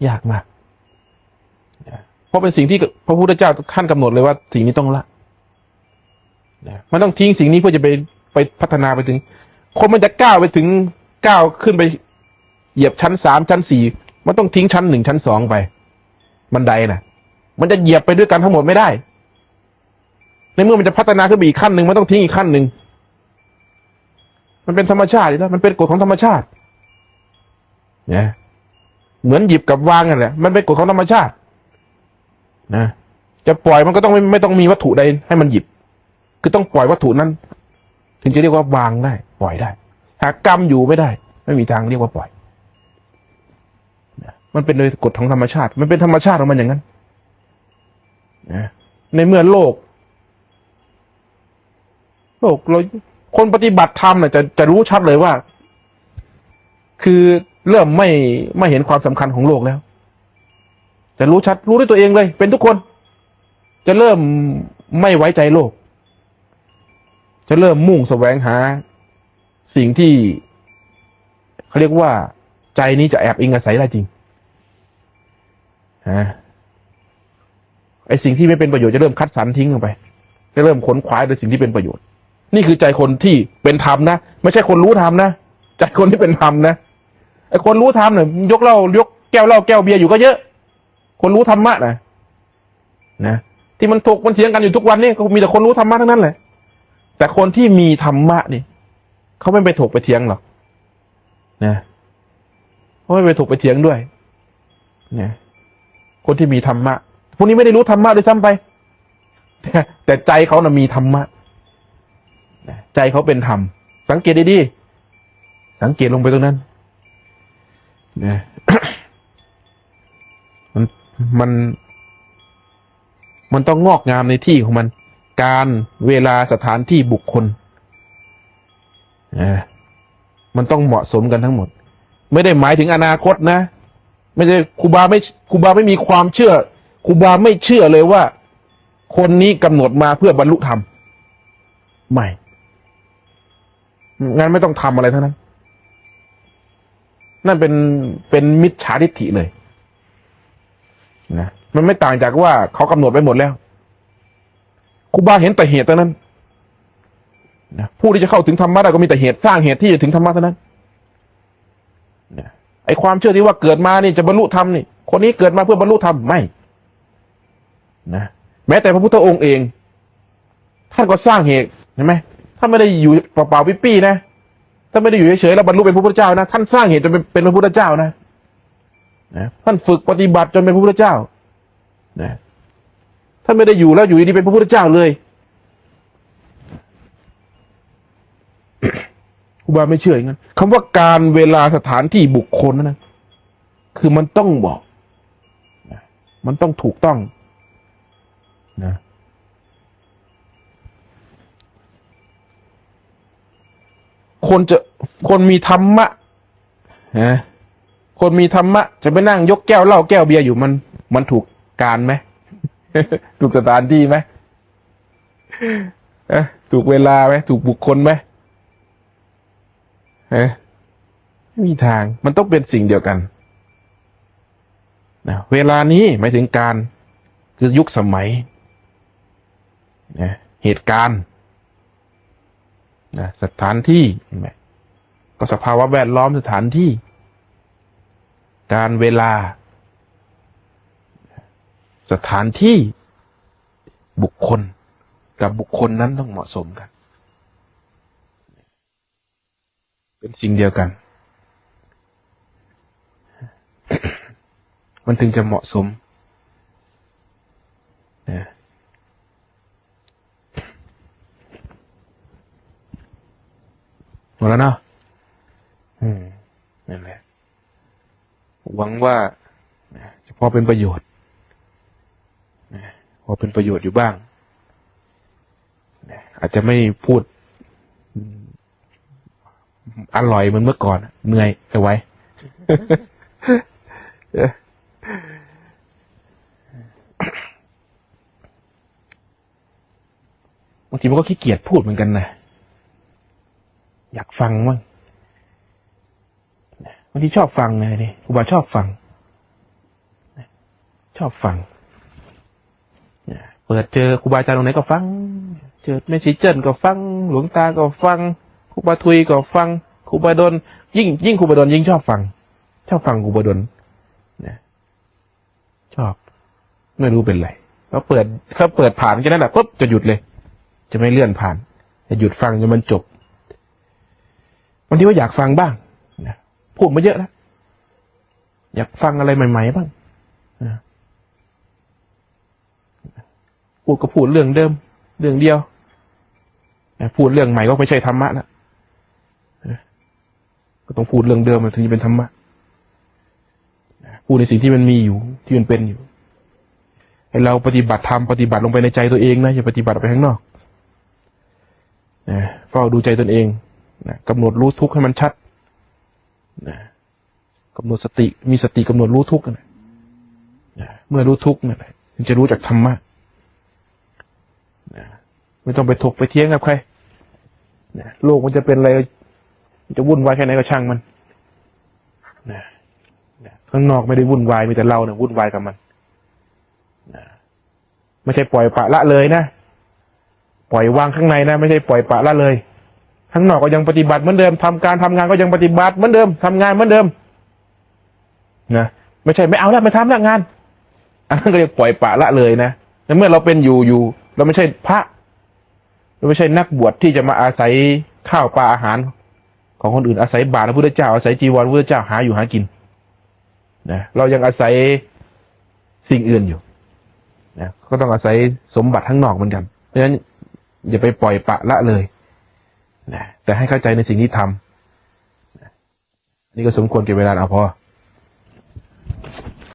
ยากมากเพราะเป็นสิ่งที่พระพุทธเจ้าท่านกำหนดเลยว่าสิ่งนี้ต้องละมันต้องทิ้งสิ่งนี้เพื่อจะไปพัฒนาไปถึงคนมันจะก้าวขึ้นไปเหยียบชั้น3ชั้น4มันต้องทิ้งชั้น1ชั้น2ไปบันไดน่ะมันจะเหยียบไปด้วยกันทั้งหมดไม่ได้ในเมื่อมันจะพัฒนาขึ้นไปอีกขั้นหนึ่งมันต้องทิ้งอีกขั้นหนึ่งมันเป็นธรรมชาตินะมันเป็นกฎของธรรมชาติเนี่ยเหมือนหยิบกับวางกันแหละมันเป็นกฎของธรรมชาตินะจะปล่อยมันก็ต้องไม่ต้องมีวัตถุใดให้มันหยิบคือต้องปล่อยวัตถุนั้นถึงจะเรียกว่าวางได้ปล่อยได้หากกรรมอยู่ไม่ได้ไม่มีทางเรียกว่าปล่อยนะมันเป็นโดยกฎของธรรมชาติมันเป็นธรรมชาติของมันอย่างนั้นนะในเมื่อโลกเราคนปฏิบัติธรรมเนี่ยจะรู้ชัดเลยว่าคือเริ่มไม่เห็นความสำคัญของโลกแล้วจะรู้ชัดรู้ด้วยตัวเองเลยเป็นทุกคนจะเริ่มไม่ไว้ใจโลกจะเริ่มมุ่งแสวงหาสิ่งที่เขาเรียกว่าใจนี้จะแอบอิงอาศัยได้จริงไอ้สิ่งที่ไม่เป็นประโยชน์จะเริ่มคัดสรรทิ้งลงไปจะเริ่มขนขวายโดยสิ่งที่เป็นประโยชน์นี่คือใจคนที่เป็นธรรมนะไม่ใช่คนรู้ธรรมนะใจคนที่เป็นธรรมนะไอ้คนรู้ธรรมเนี่ยยกแก้วเหล้าแก้วเบียร์อยู่ก็เยอะคนรู้ธรรมะนะที่มันถกมันเถียงกันอยู่ทุกวันนี่ก็มีแต่คนรู้ธรรมะทั้งนั้นแหละแต่คนที่มีธรรมะนี่เขาไม่ไปถกไปเถียงหรอกนะเขาไม่ไปถกไปเถียงด้วยนะคนที่มีธรรมะพวกนี้ไม่ได้รู้ธรรมะด้วยซ้ำไปแต่ใจเขาน่ะมีธรรมะใจเขาเป็นธรรมสังเกตดีๆสังเกตลงไปตรงนั้นนะ มันต้องงอกงามในที่ของมันการเวลาสถานที่บุคคลมันต้องเหมาะสมกันทั้งหมดไม่ได้หมายถึงอนาคตนะไม่ใช่ครูบาไม่มีความเชื่อครูบาไม่เชื่อเลยว่าคนนี้กำหนดมาเพื่อบรรลุธรรมไม่งั้นไม่ต้องทำอะไรทั้งนั้น นั่นเป็นมิจฉาทิฏฐิเลยนะมันไม่ต่างจากว่าเขากำหนดไว้หมดแล้วครูบาเห็นแต่เหตุเท่านั้นนะผู้ที่จะเข้าถึงธรรมะได้ก็มีแต่เหตุสร้างเหตุที่จะถึงธรรมะเท่านั้นนะไอความเชื่อที่ว่าเกิดมานี่จะบรรลุธรรมนี่คนนี้เกิดมาเพื่อบรรลุธรรมไม่นะแม้แต่พระพุทธองค์เองท่านก็สร้างเหตุเห็นไหมท่านไม่ได้อยู่เปล่าๆปิ๊ๆนะท่านไม่ได้อยู่เฉยๆแล้วบรรลุเป็นพระพุทธเจ้านะท่านสร้างเหตุจนเป็นพระพุทธเจ้านะท่านฝึกปฏิบัติจนเป็นพระพุทธเจ้านะท่านไม่ได้อยู่แล้วอยู่ดีๆเป็นพระพุทธเจ้าเลยครูบาไม่เชื่ออย่างนั้นคำว่าการเวลาสถานที่บุคคลนั้นคือมันต้องบอกนะมันต้องถูกต้องนะคนมีธรรมะนะคนมีธรรมะจะไปนั่งยกแก้วเหล้าแก้วเบียร์อยู่มันถูกการไหม ถูกสถานที่ไหมถูกเวลาไหมถูกบุคคลไหมไม่มีทางมันต้องเป็นสิ่งเดียวกันนะเวลานี้หมายถึงการคือยุคสมัยนะเหตุการณ์นะสถานที่เห็นไหมก็สภาวะแวดล้อมสถานที่การเวลาสถานที่บุคคลกับบุคคลนั้นต้องเหมาะสมกันเป็นสิ่งเดียวกัน มันถึงจะเหมาะสมหมดแล้วเนาะนั่นแหละหวังว่าจะพอเป็นประโยชน์พอเป็นประโยชน์อยู่บ้างอาจจะไม่พูดอร่อยเหมือนเมื่อก่อนเหนื่อยเอาไว้ บางทีมันก็ขี้เกียจพูดเหมือนกันนะอยากฟังมั้งบางทีชอบฟังไงนี่ครูบาชอบฟังเปิดเจอครูบาอาจารย์ตรงไหนก็ฟังเจอแม่ชีเจิ้นก็ฟังหลวงตาก็ฟังครูบาทุยก็ฟังครูบาดลยิ่งครูบาดลยิ่งชอบฟังครูบาดลชอบไม่รู้เป็นไรเขาเปิดผ่านแค่นั้นแหละปุ๊บจะหยุดเลยจะไม่เลื่อนผ่านจะหยุดฟังจนมันจบบางทีว่าอยากฟังบ้างพูดมาเยอะแล้วอยากฟังอะไรใหม่ๆบ้างพูดก็พูดเรื่องเดิมเรื่องเดียวพูดเรื่องใหม่ก็ไม่ใช่ธรรมะแล้วก็ต้องพูดเรื่องเดิมถึงจะเป็นธรรมะพูดในสิ่งที่มันมีอยู่ที่มันเป็นอยู่ให้เราปฏิบัติธรรมปฏิบัติลงไปในใจตัวเองนะอย่าปฏิบัติออกไปข้างนอกเฝ้าดูใจตนเองกำหนดรู้ทุกข์ให้มันชัดกำหนดสติมีสติกำหนดรู้ทุกข์เมื่อรู้ทุกข์เนี่ยมันจะรู้จากธรรมะไม่ต้องไปถกไปเถียงกับใครโลกมันจะเป็นอะไรจะวุ่นวายแค่ไหนก็ช่างมันข้างนอกไม่ได้วุ่นวายมีแต่เราเนี่ยวุ่นวายกับมันไม่ใช่ปล่อยปละละเลยนะปล่อยวางข้างในนะไม่ใช่ปล่อยปละละเลยข้างนอกก็ยังปฏิบัติเหมือนเดิมทำการทำงานก็ยังปฏิบัติเหมือนเดิมทำงานเหมือนเดิมนะไม่ใช่ไม่เอาแล้วไม่ทำแล้วงานอันนั้นก็เรียกปล่อยปละละเลยนะแต่เมื่อเราเป็นอยู่เราไม่ใช่พระเราไม่ใช่นักบวชที่จะมาอาศัยข้าวปลาอาหารของคนอื่นอาศัยบาตรพระพุทธเจ้าอาศัยจีวรพระพุทธเจ้าหาอยู่หากินนะเรายังอาศัยสิ่งอื่นอยู่นะก็ต้องอาศัยสมบัติข้างนอกเหมือนกันเพราะฉะนั้นอย่าไปปล่อยปละละเลยนะแต่ให้เข้าใจในสิ่งที่ทำนี่ก็สมควรแก่เวลาเอาพอ